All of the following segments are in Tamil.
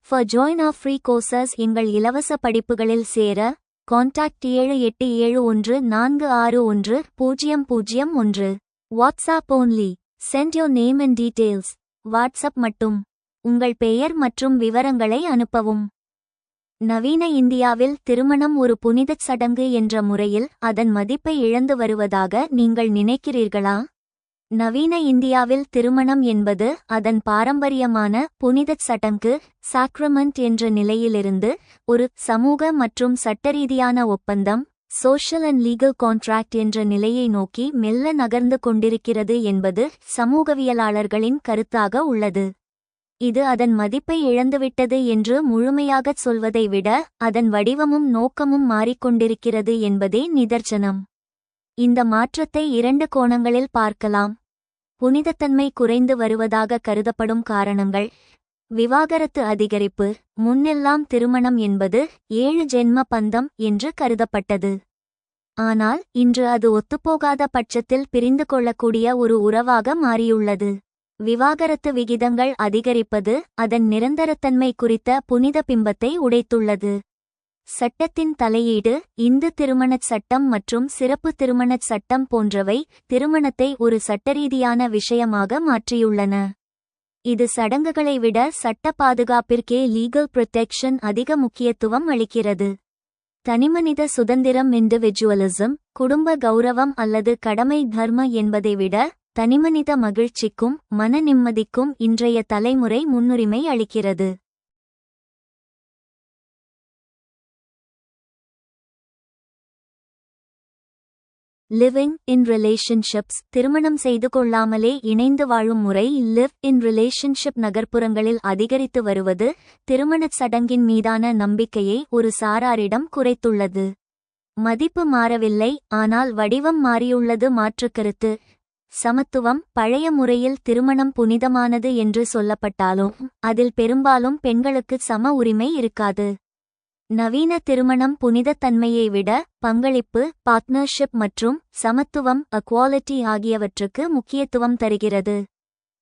For join our free courses எங்கள் இலவச படிப்புகளில் சேர contact 7871461001. WhatsApp only. Send your name and details. WhatsApp மட்டும். உங்கள் பெயர் மற்றும் விவரங்களை அனுப்பவும். நவீன இந்தியாவில் திருமணம் ஒரு புனிதச் சடங்கு என்ற முறையில் அதன் மதிப்பை இழந்து வருவதாக நீங்கள் நினைக்கிறீர்களா? நவீன இந்தியாவில் திருமணம் என்பது அதன் பாரம்பரியமான புனிதச் சடங்கு சாக்ரமெண்ட் என்ற நிலையிலிருந்து ஒரு சமூக மற்றும் சட்டரீதியான ஒப்பந்தம் சோஷியல் அண்ட் லீகல் கான்ட்ராக்ட் என்ற நிலையை நோக்கி மெல்ல நகர்ந்து கொண்டிருக்கிறது என்பது சமூகவியலாளர்களின் கருத்தாக உள்ளது. இது அதன் மதிப்பை இழந்துவிட்டது என்று முழுமையாகச் சொல்வதை விட அதன் வடிவமும் நோக்கமும் மாறிக்கொண்டிருக்கிறது என்பதே நிதர்சனம். இந்த மாற்றத்தை 2 கோணங்களில் பார்க்கலாம். புனிதத்தன்மை குறைந்து வருவதாக கருதப்படும் காரணங்கள். விவாகரத்து அதிகரிப்பு. முன்னெல்லாம் திருமணம் என்பது 7 ஜென்ம பந்தம் என்று கருதப்பட்டது. ஆனால் இன்று அது ஒத்துப்போகாத பட்சத்தில் பிரிந்து கொள்ளக்கூடிய ஒரு உறவாக மாறியுள்ளது. விவாகரத்து விகிதங்கள் அதிகரிப்பது அதன் நிரந்தரத்தன்மை குறித்த புனித பிம்பத்தை உடைத்துள்ளது. சட்டத்தின் தலையீடு. இந்து திருமணச் சட்டம் மற்றும் சிறப்பு திருமணச் சட்டம் போன்றவை திருமணத்தை ஒரு சட்டரீதியான விஷயமாக மாற்றியுள்ளன. இது சடங்குகளை விட சட்ட பாதுகாப்பிற்கே லீகல் புரொடெக்ஷன் அதிக முக்கியத்துவம் அளிக்கிறது. தனிமனித சுதந்திரம் இண்டிவிஜுவலிசம் குடும்ப கௌரவம் அல்லது கடமை தர்ம என்பதை விட தனிமனித மகிழ்ச்சிக்கும் மன நிம்மதிக்கும் இன்றைய தலைமுறை முன்னுரிமை அளிக்கிறது. Living in relationships. திருமணம் செய்து கொள்ளாமலே இணைந்து வாழும் முறை லிவ் இன் ரிலேஷன்ஷிப் நகர்ப்புறங்களில் அதிகரித்து வருவது திருமணச் சடங்கின் மீதான நம்பிக்கையை ஒரு சாராரிடம் குறைத்துள்ளது. மதிப்பு மாறவில்லை, ஆனால் வடிவம் மாறியுள்ளது. மாற்றுக்கருத்து. சமத்துவம். பழைய முறையில் திருமணம் புனிதமானது என்று சொல்லப்பட்டாலும் அதில் பெரும்பாலும் பெண்களுக்கு சம உரிமை இருக்காது. நவீன திருமணம் புனிதத்தன்மையை விட பங்களிப்பு பார்ட்னர்ஷிப் மற்றும் சமத்துவம் அக்வாலிட்டி ஆகியவற்றுக்கு முக்கியத்துவம் தருகிறது.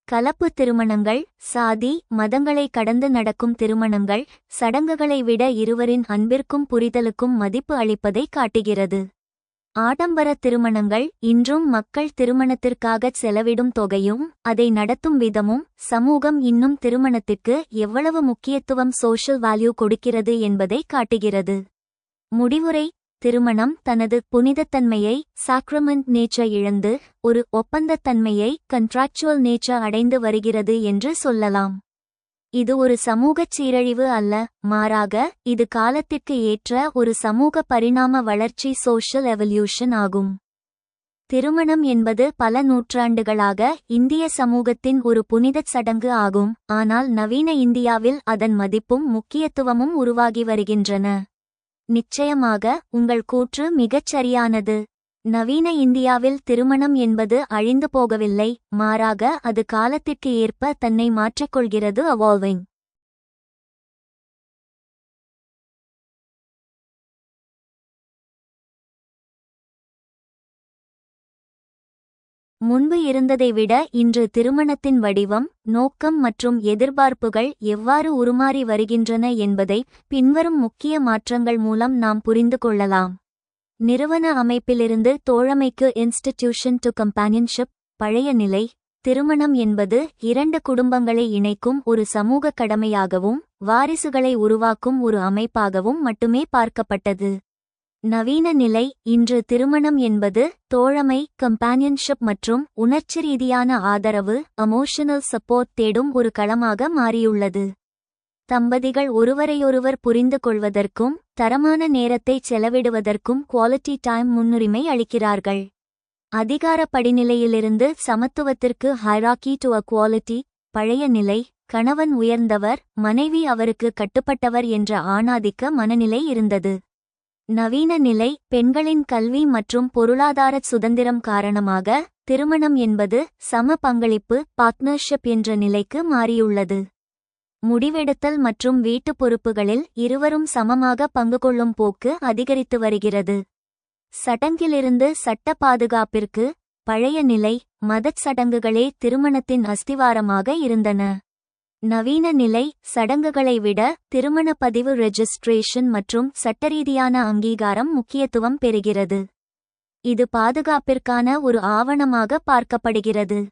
கலப்பு திருமணங்கள். சாதி மதங்களை கடந்து நடக்கும் திருமணங்கள் சடங்குகளை விட இருவரின் அன்பிற்கும் புரிதலுக்கும் மதிப்பு அளிப்பதை காட்டுகிறது. ஆடம்பர திருமணங்கள். இன்றும் மக்கள் திருமணத்திற்காகச் செலவிடும் தொகையும் அதை நடத்தும் விதமும் சமூகம் இன்னும் திருமணத்திற்கு எவ்வளவு முக்கியத்துவம் சோஷியல் வேல்யூ கொடுக்கிறது என்பதை காட்டுகிறது. முடிவுரை. திருமணம் தனது புனிதத்தன்மையை சாக்ரமெண்ட் நேச்சர் இழந்து ஒரு ஒப்பந்தத்தன்மையை கண்ட்ராக்சுவல் நேச்சர் அடைந்து வருகிறது என்று சொல்லலாம். இது ஒரு சமூகச் சீரழிவு அல்ல, மாறாக இது காலத்திற்கு ஏற்ற ஒரு சமூக பரிணாம வளர்ச்சி சோஷியல் எவல்யூஷன் ஆகும். திருமணம் என்பது பல நூற்றாண்டுகளாக இந்திய சமூகத்தின் ஒரு புனிதச் சடங்கு ஆகும். ஆனால் நவீன இந்தியாவில் அதன் மதிப்பும் முக்கியத்துவமும் உருவாகி வருகின்றன. நிச்சயமாக உங்கள் கூற்று மிகச் சரியானது. நவீன இந்தியாவில் திருமணம் என்பது அழிந்து போகவில்லை, மாறாக அது காலத்திற்கு ஏற்ப தன்னை மாற்றிக்கொள்கிறது. அவால்விங். முன்பு இருந்ததை விட இன்று திருமணத்தின் வடிவம், நோக்கம் மற்றும் எதிர்பார்ப்புகள் எவ்வாறு உருமாறி வருகின்றன என்பதை பின்வரும் முக்கிய மாற்றங்கள் மூலம் நாம் புரிந்து கொள்ளலாம். நிறுவன அமைப்பிலிருந்து தோழமைக்கு இன்ஸ்டிடியூஷன் டு கம்பானியன்ஷிப். பழைய நிலை. திருமணம் என்பது 2 குடும்பங்களை இணைக்கும் ஒரு சமூக கடமையாகவும் வாரிசுகளை உருவாக்கும் ஒரு அமைப்பாகவும் மட்டுமே பார்க்கப்பட்டது. நவீன நிலை. இன்று திருமணம் என்பது தோழமை கம்பானியன்ஷிப் மற்றும் உணர்ச்சி ரீதியான ஆதரவு எமோஷனல் சப்போர்ட் தேடும் ஒரு களமாக மாறியுள்ளது. தம்பதிகள் ஒருவரையொருவர் புரிந்து கொள்வதற்கும் தரமான நேரத்தை செலவிடுவதற்கும் குவாலிட்டி டைம் முன்னுரிமை அளிக்கிறார்கள். அதிகார படிநிலையிலிருந்து சமத்துவத்திற்கு ஹைரார்கி டு எக்வாலிட்டி. பழைய நிலை. கணவன் உயர்ந்தவர், மனைவி அவருக்கு கட்டுப்பட்டவர் என்ற ஆணாதிக்க மனநிலை இருந்தது. நவீன நிலை. பெண்களின் கல்வி மற்றும் பொருளாதார சுதந்திரம் காரணமாக திருமணம் என்பது சம பங்களிப்பு பார்ட்னர்ஷிப் என்ற நிலைக்கு மாறியுள்ளது. முடிவெடுத்தல் மற்றும் வீட்டு பொறுப்புகளில் இருவரும் சமமாக பங்கு கொள்ளும் போக்கு அதிகரித்து வருகிறது. சடங்கிலிருந்து சட்ட பாதுகாப்பிற்கு. பழைய நிலை. மதச் சடங்குகளே திருமணத்தின் அஸ்திவாரமாக இருந்தன. நவீன நிலை சடங்குகளை விட திருமண பதிவு ரெஜிஸ்ட்ரேஷன் மற்றும் சட்டரீதியான அங்கீகாரம் முக்கியத்துவம் பெறுகிறது. இது பாதுகாப்பிற்கான ஒரு ஆவணமாக பார்க்கப்படுகிறது.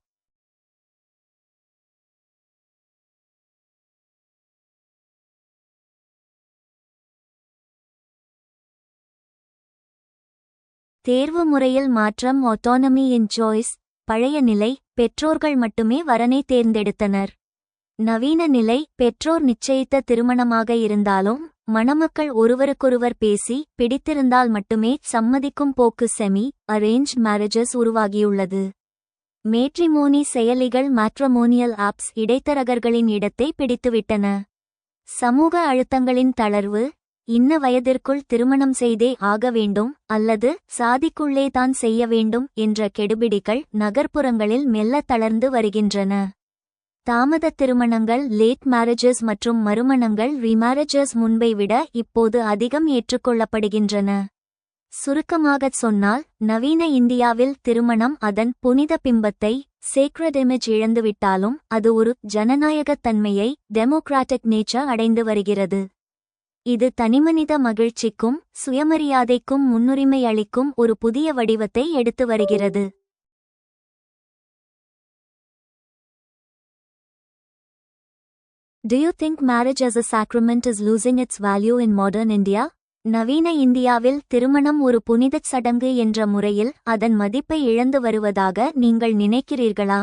தேர்வு முறையில் மாற்றம். ஆட்டோனமி இன் சாய்ஸ். பழைய நிலை பெற்றோர்கள் மட்டுமே வரனை தேர்ந்தெடுத்தனர். நவீன நிலை பெற்றோர் நிச்சயித்த திருமணமாக இருந்தாலும் மணமக்கள் ஒருவருக்கொருவர் பேசி பிடித்திருந்தால் மட்டுமே சம்மதிக்கும் போக்கு செமி அரேஞ்ச் மேரேஜஸ் உருவாகியுள்ளது. மேட்ரிமோனி செயலிகள் மேட்ரிமோனியல் ஆப்ஸ் இடைத்தரகர்களின் இடத்தை பிடித்துவிட்டன. சமூக அழுத்தங்களின் தளர்வு. இன்ன வயதிற்குள் திருமணம் செய்தே ஆக வேண்டும் அல்லது சாதிக்குள்ளே தான் செய்ய வேண்டும் என்ற கெடுபிடிகள் நகர்ப்புறங்களில் மெல்ல தளர்ந்து வருகின்றன. தாமத திருமணங்கள் லேட் மேரேஜஸ் மற்றும் மறுமணங்கள் ரீமேரேஜஸ் முன்பை விட இப்போது அதிகம் ஏற்றுக்கொள்ளப்படுகின்றன. சுருக்கமாகச் சொன்னால் நவீன இந்தியாவில் திருமணம் அதன் புனித பிம்பத்தை சேக்ரட் இமேஜ் இழந்துவிட்டாலும் அது ஒரு ஜனநாயகத் தன்மையை டெமோக்ராட்டிக் நேச்சர் அடைந்து வருகிறது. இது தனிமனித மகிழ்ச்சிக்கும் சுயமரியாதைக்கும் முன்னுரிமை அளிக்கும் ஒரு புதிய வடிவத்தை எடுத்து வருகிறது. Do you think marriage as a sacrament is losing its value in modern India? நவீன இந்தியாவில் திருமணம் ஒரு புனிதச் சடங்கு என்ற முறையில் அதன் மதிப்பை இழந்து வருவதாக நீங்கள் நினைக்கிறீர்களா?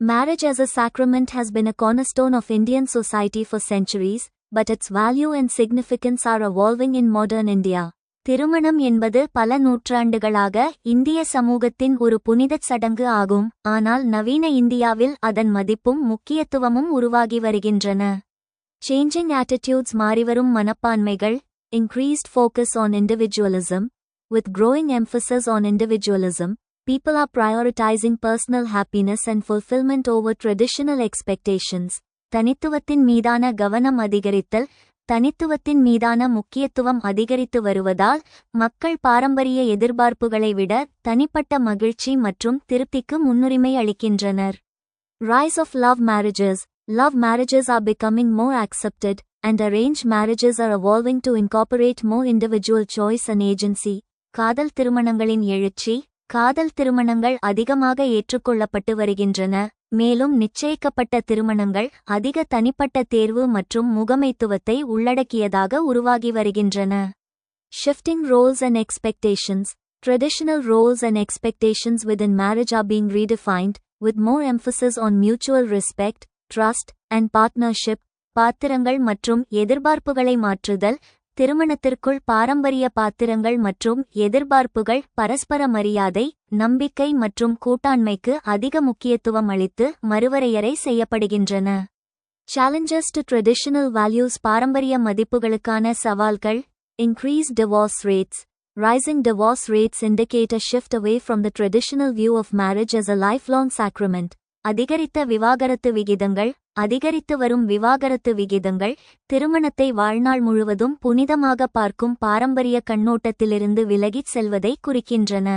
Marriage as a sacrament has been a cornerstone of Indian society for centuries, but its value and significance are evolving in modern India. திருமணம் என்பது பல நூற்றாண்டுகளாக இந்திய சமூகத்தின் ஒரு புனிதச் சடங்கு ஆகும். ஆனால் நவீன இந்தியாவில் அதன் மதிப்பும் முக்கியத்துவமும் உருவாகி வருகின்றன. Changing attitudes மாறிவரும் மனப்பான்மைகள். Increased focus on individualism. With growing emphasis on individualism, people are prioritizing personal happiness and fulfillment over traditional expectations. தனித்துவத்தின் மீதான கவனம் அதிகரித்தல். தனித்துவத்தின் மீதான முக்கியத்துவம் அதிகரித்து வருவதால் மக்கள் பாரம்பரிய எதிர்பார்ப்புகளை விட தனிப்பட்ட மகிழ்ச்சி மற்றும் திருப்திக்கு முன்னுரிமை அளிக்கின்றனர். Rise of love marriages. Love marriages are becoming more accepted, and arranged marriages are evolving to incorporate more individual choice and agency. காதல் திருமணங்களின் எழுச்சி. காதல் திருமணங்கள் அதிகமாக ஏற்றுக்கொள்ளப்பட்டு வருகின்றன, மேலும் நிச்சயிக்கப்பட்ட திருமணங்கள் அதிக தனிப்பட்ட தேர்வு மற்றும் முகமைத்துவத்தை உள்ளடக்கியதாக உருவாகி வருகின்றன. Shifting roles and expectations. Traditional roles and expectations within marriage are being redefined, with more emphasis on mutual respect, trust, and partnership. பாத்திரங்கள் மற்றும் எதிர்பார்ப்புகளை மாற்றுதல். திருமணத்திற்குள் பாரம்பரிய பாத்திரங்கள் மற்றும் எதிர்பார்ப்புகள் பரஸ்பர மரியாதை, நம்பிக்கை மற்றும் கூட்டாண்மைக்கு அதிக முக்கியத்துவம் அளித்து மறுவரையறை செய்யப்படுகின்றன. Challenges to traditional values. பாரம்பரிய மதிப்புகளுக்கான சவால்கள். Increased divorce rates. Rising divorce rates indicate a shift away from the traditional view of marriage as a lifelong sacrament. அதிகரித்த விவாகரத்து விகிதங்கள். அதிகரித்து வரும் விவாகரத்து விகிதங்கள் திருமணத்தை வாழ்நாள் முழுவதும் புனிதமாக பார்க்கும் பாரம்பரிய கண்ணோட்டத்திலிருந்து விலகிச் செல்வதை குறிக்கின்றன.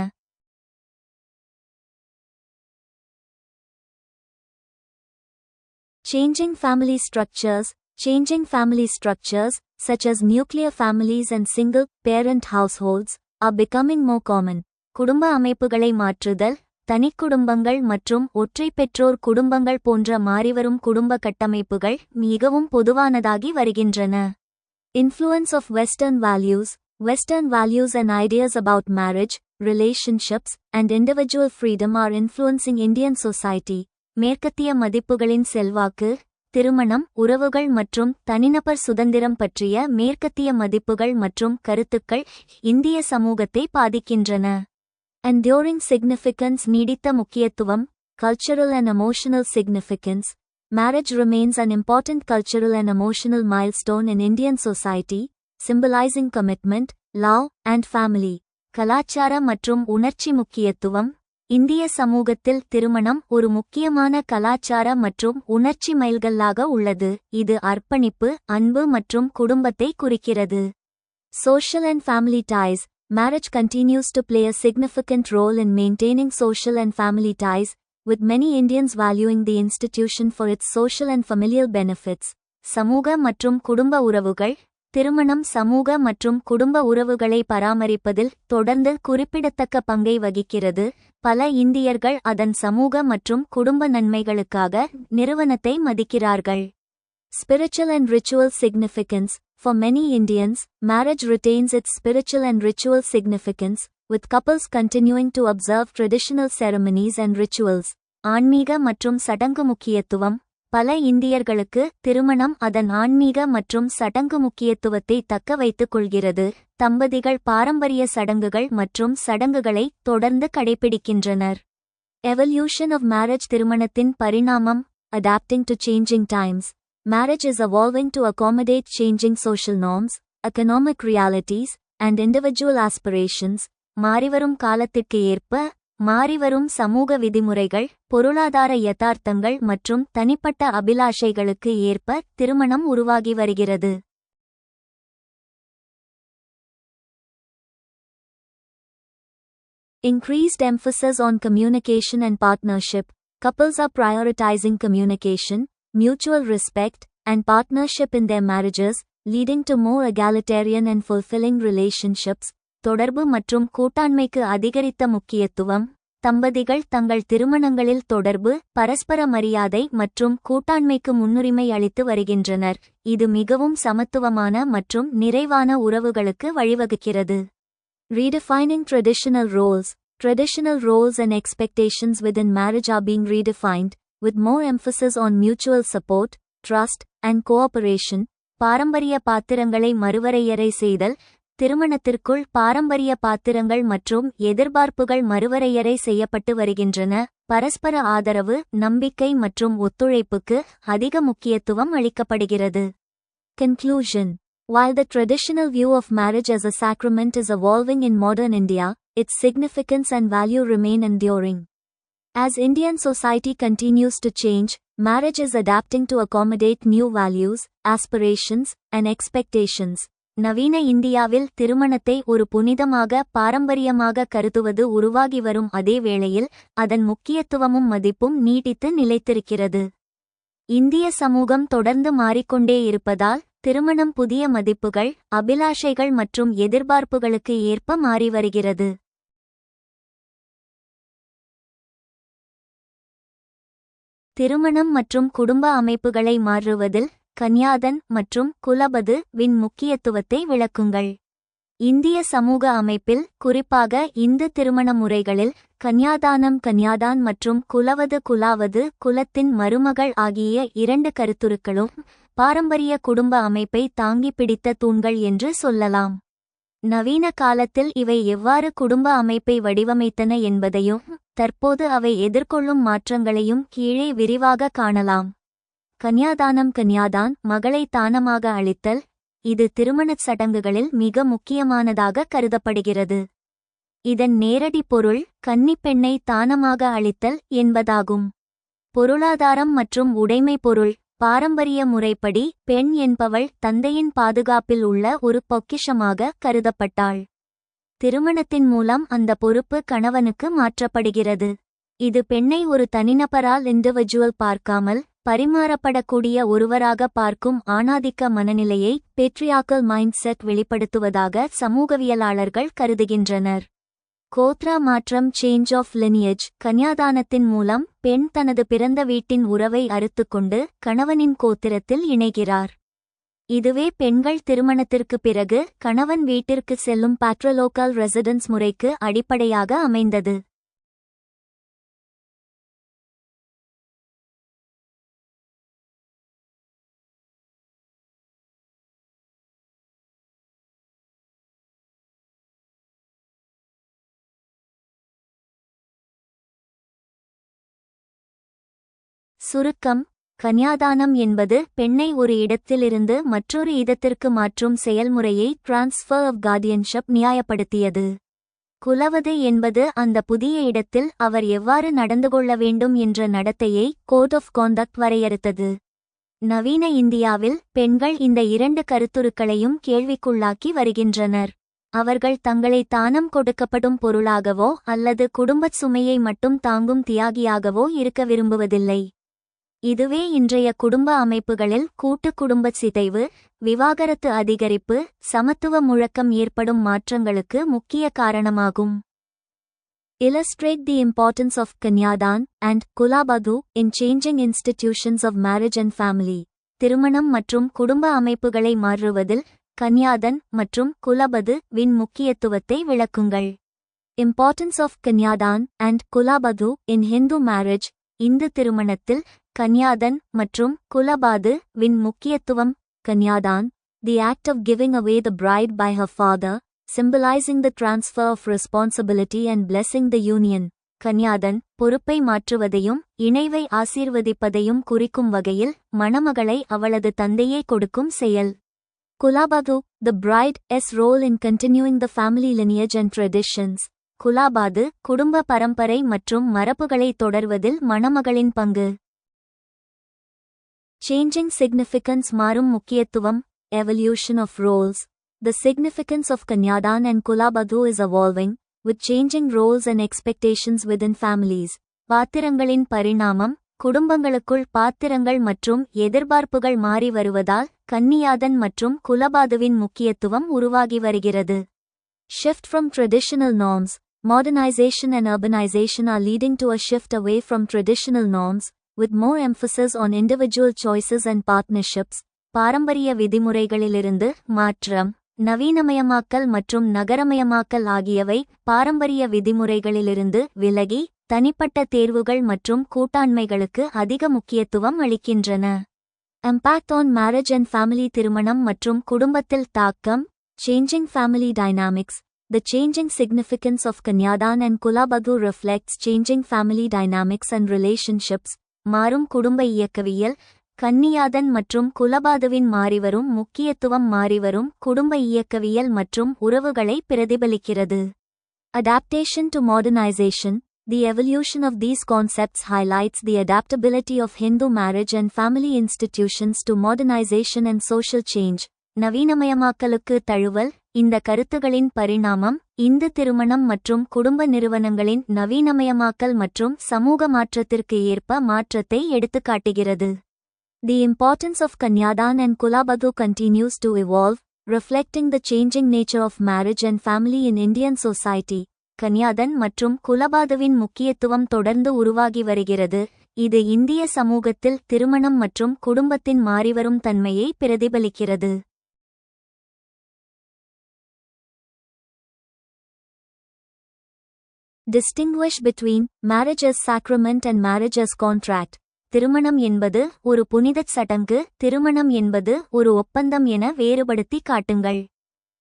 Changing family structures. Changing family structures, such as nuclear families and single-parent households, are becoming more common. குடும்ப அமைப்புகளை மாற்றுதல். தனிக்குடும்பங்கள் மற்றும் ஒற்றை பெற்றோர் குடும்பங்கள் போன்ற மாறிவரும் குடும்ப கட்டமைப்புகள் மிகவும் பொதுவானதாகி வருகின்றன. Influence of Western values. Western values and ideas about marriage, relationships, and individual freedom are influencing Indian society. மேற்கத்திய மதிப்புகளின் செல்வாக்கு. திருமணம், உறவுகள் மற்றும் தனிநபர் சுதந்திரம் பற்றிய மேற்கத்திய மதிப்புகள் மற்றும் கருத்துக்கள் இந்திய சமூகத்தை பாதிக்கின்றன. Enduring significance. நீடித்த முக்கியத்துவம். Cultural and emotional significance. Marriage remains an important cultural and emotional milestone in Indian society, symbolizing commitment, love, and family. கலாச்சார மற்றும் உணர்ச்சி முக்கியத்துவம். இந்திய சமூகத்தில் திருமணம் ஒரு முக்கியமான கலாச்சார மற்றும் உணர்ச்சி மைல்கல்லாக உள்ளது. இது அர்ப்பணிப்பு, அன்பு மற்றும் குடும்பத்தை குறிக்கிறது. Social and family ties. Marriage continues to play a significant role in maintaining social and family ties, with many Indians valuing the institution for its social and familial benefits. சமூக மற்றும் குடும்ப உறவுகள். திருமணம் சமூக மற்றும் குடும்ப உறவுகளை பராமரிப்பதில் தொடர்ந்து குறிப்பிடத்தக்க பங்கை வகிக்கிறது. பல இந்தியர்கள் அதன் சமூக மற்றும் குடும்ப நன்மைகளுக்காக நிறுவனத்தை மதிக்கிறார்கள். Spiritual and ritual significance. For many Indians, marriage retains its spiritual and ritual significance, with couples continuing to observe traditional ceremonies and rituals. ஆன்மீக மற்றும் சடங்கு முக்கியத்துவம். பல இந்தியர்களுக்கு திருமணம் அதன் ஆன்மீக மற்றும் சடங்கு முக்கியத்துவத்தை தக்க வைத்துக் கொள்கிறது. தம்பதிகள் பாரம்பரிய சடங்குகள் மற்றும் சடங்குகளை தொடர்ந்து கடைபிடிக்கின்றனர். Evolution of marriage. திருமணத்தின் பரிணாமம். Adapting to changing times. Marriage is evolving to accommodate changing social norms, economic realities, and individual aspirations. மாறிவரும் காலத்திற்கு ஏற்ப மாறிவரும் சமூக விதிமுறைகள், பொருளாதார யதார்த்தங்கள் மற்றும் தனிப்பட்ட அபிலாஷைகளுக்கு ஏற்ப திருமணம் உருவாகி வருகிறது. Increased emphasis on communication and partnership. Couples are prioritizing communication, mutual respect, and partnership in their marriages, leading to more egalitarian and fulfilling relationships. தொடர்பு மற்றும் கூட்டாண்மைக்கு அதிகரித்த முக்கியத்துவம். தம்பதிகள் தங்கள் திருமணங்களில் தொடர்பு, பரஸ்பர மரியாதை மற்றும் கூட்டாண்மைக்கு முன்னுரிமை அளித்து வருகின்றனர். இது மிகவும் சமத்துவமான மற்றும் நிறைவான உறவுகளுக்கு வழிவகுக்கிறது. Redefining traditional roles. Traditional roles and expectations within marriage are being redefined, with more emphasis on mutual support, trust, and cooperation. பாரம்பரிய பாத்திரங்களை மறுவரையறை செய்தல். திருமணத்திற்குள் பாரம்பரிய பாத்திரங்கள் மற்றும் எதிர்பார்ப்புகள் மறுவரையறை செய்யப்பட்டு வருகின்றன. பரஸ்பர ஆதரவு, நம்பிக்கை மற்றும் ஒத்துழைப்புக்கு அதிக முக்கியத்துவம் அளிக்கப்படுகிறது. Conclusion. While the traditional view of marriage as a sacrament is evolving in modern India, its significance and value remain enduring. As Indian society continues to change, marriage is adapting to accommodate new values, aspirations, and expectations. நவீன இந்தியாவில் திருமணத்தை ஒரு புனிதமாக பாரம்பரியமாக கருதுவது உருவாகி வரும் அதே வேளையில் அதன் முக்கியத்துவமும் மதிப்பும் நீடித்து நிலைத்திருக்கிறது. இந்திய சமூகம் தொடர்ந்து மாறிக்கொண்டே இருப்பதால் திருமணம் புதிய மதிப்புகள், அபிலாஷைகள் மற்றும் எதிர்பார்ப்புகளுக்கு ஏற்ப மாறி வருகிறது. திருமணம் மற்றும் குடும்ப அமைப்புகளை மாற்றுவதில் கன்யாதன் மற்றும் குலபது வின் முக்கியத்துவத்தை விளக்குங்கள். இந்திய சமூக அமைப்பில், குறிப்பாக இந்து திருமண முறைகளில், கன்யாதான் மற்றும் குலாவது குலத்தின் மருமகள் ஆகிய இரண்டு கருத்துருக்களும் பாரம்பரிய குடும்ப அமைப்பை தாங்கி பிடித்த தூண்கள் என்று சொல்லலாம். நவீன காலத்தில் இவை எவ்வாறு குடும்ப அமைப்பை வடிவமைத்தன என்பதையும் தற்போது அவை எதிர்கொள்ளும் மாற்றங்களையும் கீழே விரிவாக காணலாம். கன்யாதான் மகளை தானமாக அளித்தல். இது திருமணச் சடங்குகளில் மிக முக்கியமானதாக கருதப்படுகிறது. இதன் நேரடி பொருள் கன்னிப் பெண்ணை தானமாக அளித்தல் என்பதாகும். பொருளாதாரம் மற்றும் உடைமை பொருள். பாரம்பரிய முறைப்படி பெண் என்பவள் தந்தையின் பாதுகாப்பில் உள்ள ஒரு பொக்கிஷமாக கருதப்பட்டாள். திருமணத்தின் மூலம் அந்த பொறுப்பு கணவனுக்கு மாற்றப்படுகிறது. இது பெண்ணை ஒரு தனிநபரால் இண்டிவிஜுவல் பார்க்காமல் பரிமாறப்படக்கூடிய ஒருவராக பார்க்கும் ஆணாதிக்க மனநிலையை பேட்ரியார்க்கல் மைண்ட் செட் வெளிப்படுத்துவதாக சமூகவியலாளர்கள் கருதுகின்றனர். கோத்ரா மாற்றம் சேஞ்ச் ஆஃப் லினியேஜ். கன்யாதானத்தின் மூலம் பெண் தனது பிறந்த வீட்டின் உறவை அறுத்துக்கொண்டு கணவனின் கோத்திரத்தில் இணைகிறார். இதுவே பெண்கள் திருமணத்திற்கு பிறகு கணவன் வீட்டிற்கு செல்லும் பேட்ரிலோக்கல் ரெசிடென்ஸ் முறைக்கு அடிப்படையாக அமைந்தது. சுருக்கம். கன்யாதானம் என்பது பெண்ணை ஒரு இடத்திலிருந்து மற்றொரு இடத்திற்கு மாற்றும் செயல்முறையை டிரான்ஸ்ஃபர் ஆஃப் கார்டியன்ஷிப் நியாயப்படுத்தியது. குலவது என்பது அந்த புதிய இடத்தில் அவர் எவ்வாறு நடந்து கொள்ள வேண்டும் என்ற நடத்தையை கோட் ஆஃப் காண்டக்ட் வரையறுத்தது. நவீன இந்தியாவில் பெண்கள் இந்த இரண்டு கருத்துருக்களையும் கேள்விக்குள்ளாக்கி வருகின்றனர். அவர்கள் தங்களை தானம் கொடுக்கப்படும் பொருளாகவோ அல்லது குடும்பச் சுமையை மட்டும் தாங்கும் தியாகியாகவோ இருக்க விரும்புவதில்லை. இதுவே இன்றைய குடும்ப அமைப்புகளில் கூட்டு குடும்பச் சிதைவு, விவாகரத்து அதிகரிப்பு, சமத்துவ முழக்கம் ஏற்படும் மாற்றங்களுக்கு முக்கிய காரணமாகும். Illustrate the importance of Kanyadan and Kulabadu in changing institutions of marriage and family. திருமணம் மற்றும் குடும்ப அமைப்புகளை மாற்றுவதில் கன்யாதன் மற்றும் குலபது வின் முக்கியத்துவத்தை விளக்குங்கள். Importance of Kanyadan and Kulabadu in Hindu marriage. Hindu திருமணத்தில் கன்யாதன் மற்றும் குலபாது வின் முக்கியத்துவம். கன்யாதான், the act of giving away the bride by her father, symbolizing the transfer of responsibility and blessing the union. கன்யாதன், பொறுப்பை மாற்றுவதையும் இணைவை ஆசீர்வதிப்பதையும் குறிக்கும் வகையில் மணமகளை அவளது தந்தையே கொடுக்கும் செயல். குலாபாது, the bride's role in continuing the family lineage and traditions. குலாபாது, குடும்ப பரம்பரை மற்றும் மரபுகளை தொடர்வதில் மணமகளின் பங்கு. Changing significance மாறும் முக்கியத்துவம். Evolution of roles. The significance of Kanyadan and Kulabadu is evolving, with changing roles and expectations within families. பாத்திரங்களின் பரிணாமம். குடும்பங்களுக்குள் பாத்திரங்கள் மற்றும் எதிர்பார்ப்புகள் மாறி வருவதால் கன்னியாதன் மற்றும் குலபாதுவின் முக்கியத்துவம் உருவாகி வருகிறது. Shift from traditional norms. Modernization and urbanization are leading to a shift away from traditional norms, with more emphasis on individual choices and partnerships. பாரம்பரிய விதிமுறைகளிலிருந்து மாற்றம். நவீனமயமாக்கல் மற்றும் நகரமயமாக்கல் ஆகியவை பாரம்பரிய விதிமுறைகளிலிருந்து விலகி தனிப்பட்ட தேர்வுகள் மற்றும் கூட்டாண்மைகளுக்கு அதிக முக்கியத்துவம் அளிக்கின்றன. Impact on marriage and family. திருமணம் மற்றும் குடும்பத்தில் தாக்கம். Changing family dynamics. The changing significance of Kanyadan and Kulabadu reflects changing family dynamics and relationships. மாறும் குடும்ப இயக்கவியல். கன்னியாதன் மற்றும் குலபாதுவின் மாறிவரும் முக்கியத்துவம் மாறிவரும் குடும்ப இயக்கவியல் மற்றும் உறவுகளை பிரதிபலிக்கிறது. Adaptation to modernization. The evolution of these concepts highlights the adaptability of Hindu marriage and family institutions to modernization and social change. நவீனமயமாக்கலுக்கு தழுவல். இந்த கருத்துகளின் பரிணாமம் இந்து திருமணம் மற்றும் குடும்ப நிறுவனங்களின் நவீனமயமாக்கல் மற்றும் சமூக மாற்றத்திற்கு ஏற்ப மாற்றத்தை எடுத்துக்காட்டுகிறது. The importance of Kanyadan and Kulabadu continues to evolve, reflecting the changing nature of marriage and family in Indian society. கன்யாதன் மற்றும் குலபாதுவின் முக்கியத்துவம் தொடர்ந்து உருவாகி வருகிறது. இது இந்திய சமூகத்தில் திருமணம் மற்றும் குடும்பத்தின் மாறிவரும் தன்மையை பிரதிபலிக்கிறது. Distinguish between marriage as sacrament and marriage as contract. திருமணம் என்பது ஒரு புனிதச் சடங்கு, திருமணம் என்பது ஒரு ஒப்பந்தம் என வேறுபடுத்தி காட்டுங்கள்.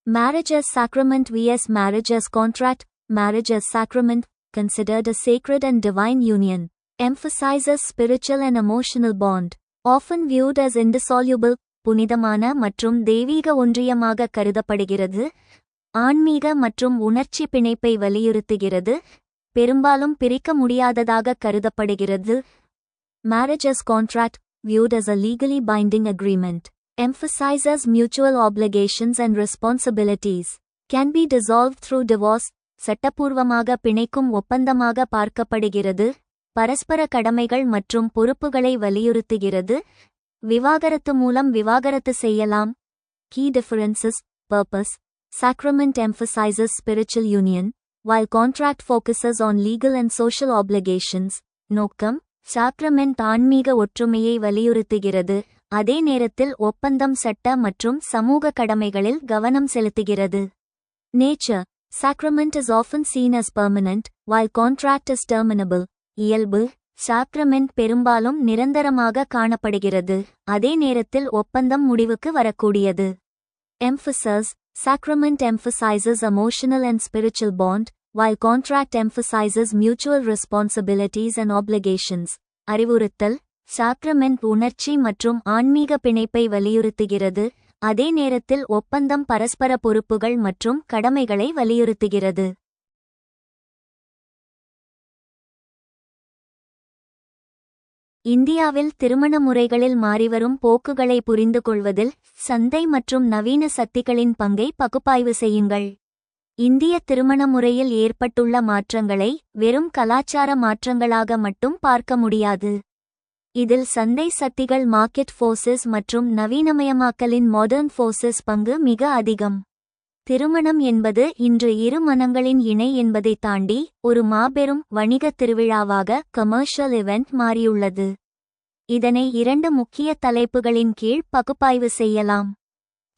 Marriage as sacrament vs marriage as contract. Marriage as sacrament, considered a sacred and divine union, emphasizes spiritual and emotional bond. Often viewed as indissoluble, புனிதமான மற்றும் தெய்வீக ஒன்றியமாக கருதப்படுகிறது. ஆன்மீக மற்றும் உணர்ச்சி பிணைப்பை வலியுறுத்துகிறது. பெரும்பாலும் பிரிக்க முடியாததாக கருதப்படுகிறது. Marriage as contract, viewed as a legally binding agreement, emphasizes mutual obligations and responsibilities. Can be dissolved through divorce. சட்டப்பூர்வமாக பிணைக்கும் ஒப்பந்தமாக பார்க்கப்படுகிறது. பரஸ்பர கடமைகள் மற்றும் பொறுப்புகளை வலியுறுத்துகிறது. விவாகரத்து மூலம் விவாகரத்து செய்யலாம். Key differences. Purpose. Sacrament emphasizes spiritual union, while contract focuses on legal and social obligations. நோக்கம். சாக்ரமென்ட் ஆன்மீக ஒற்றுமையை வலியுறுத்துகிறது, அதே நேரத்தில் ஒப்பந்தம் சட்ட மற்றும் சமூக கடமைகளில் கவனம் செலுத்துகிறது. Nature. Sacrament is often seen as permanent, while contract is terminable. இயல்பு. சாக்ரமென்ட் பெரும்பாலும் நிரந்தரமாக காணப்படுகிறது, அதே நேரத்தில் ஒப்பந்தம் முடிவுக்கு வரக்கூடியது. Emphasis. Sacrament emphasizes emotional and spiritual bond, while contract emphasizes mutual responsibilities and obligations. அறிவுறுத்தல். சாக்ரமென்ட் உணர்ச்சி மற்றும் ஆன்மீக பிணைப்பை வலியுறுத்துகிறது, அதே நேரத்தில் ஒப்பந்தம் பரஸ்பர பொறுப்புகள் மற்றும் கடமைகளை வலியுறுத்துகிறது. இந்தியாவில் திருமண முறைகளில் மாறிவரும் போக்குகளை புரிந்து கொள்வதில் சந்தை மற்றும் நவீன சக்திகளின் பங்கை பகுப்பாய்வு செய்யுங்கள். இந்திய திருமண முறையில் ஏற்பட்டுள்ள மாற்றங்களை வெறும் கலாச்சார மாற்றங்களாக மட்டும் பார்க்க முடியாது. இதில் சந்தை சக்திகள் மார்க்கெட் ஃபோர்சஸ் மற்றும் நவீனமயமாக்கலின் மாடர்ன் ஃபோர்சஸ் பங்கு மிக அதிகம். திருமணம் என்பது இன்று இரு மனங்களின் இணை என்பதை தாண்டி ஒரு மாபெரும் வணிக திருவிழாவாக கமர்ஷியல் இவெண்ட் மாறியுள்ளது. இதனை 2 முக்கிய தலைப்புகளின் கீழ் பகுப்பாய்வு செய்யலாம்.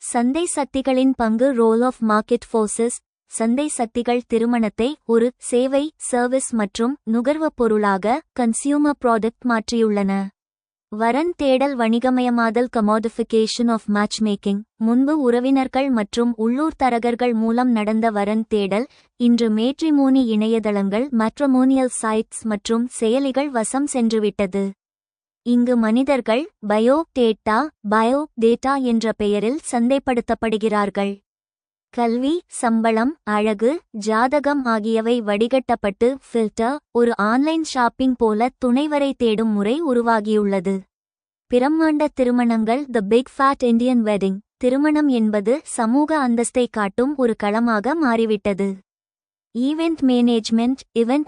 சந்தை சக்திகளின் பங்கு ரோல் ஆஃப் மார்க்கெட் ஃபோர்சஸ். சந்தை சக்திகள் திருமணத்தை ஒரு சேவை சர்வீஸ் மற்றும் நுகர்வுப் பொருளாக கன்சியூமர் ப்ராடக்ட் மாற்றியுள்ளன. வரன் தேடல் வணிகமயமாதல் கமோடிஃபிகேஷன் ஆஃப் மேட்ச் மேக்கிங். முன்பு உறவினர்கள் மற்றும் உள்ளூர் தரகர்கள் மூலம் நடந்த வரன் தேடல் இன்று மேட்ரிமோனி இணையதளங்கள் மேட்ரிமோனியல் சைட்ஸ் மற்றும் செயலிகள் வசம் சென்றுவிட்டது. இங்கு மனிதர்கள் பயோ டேட்டா என்ற பெயரில் சந்தைப்படுத்தப்படுகிறார்கள். கல்வி, சம்பளம், அழகு, ஜாதகம் ஆகியவை வடிகட்டப்பட்டு ஃபில்டர் ஒரு ஆன்லைன் ஷாப்பிங் போல துணைவரை தேடும் முறை உருவாகியுள்ளது. பிரம்மாண்ட திருமணங்கள் the big fat Indian wedding. திருமணம் என்பது சமூக அந்தஸ்தை காட்டும் ஒரு களமாக மாறிவிட்டது. ஈவென்ட்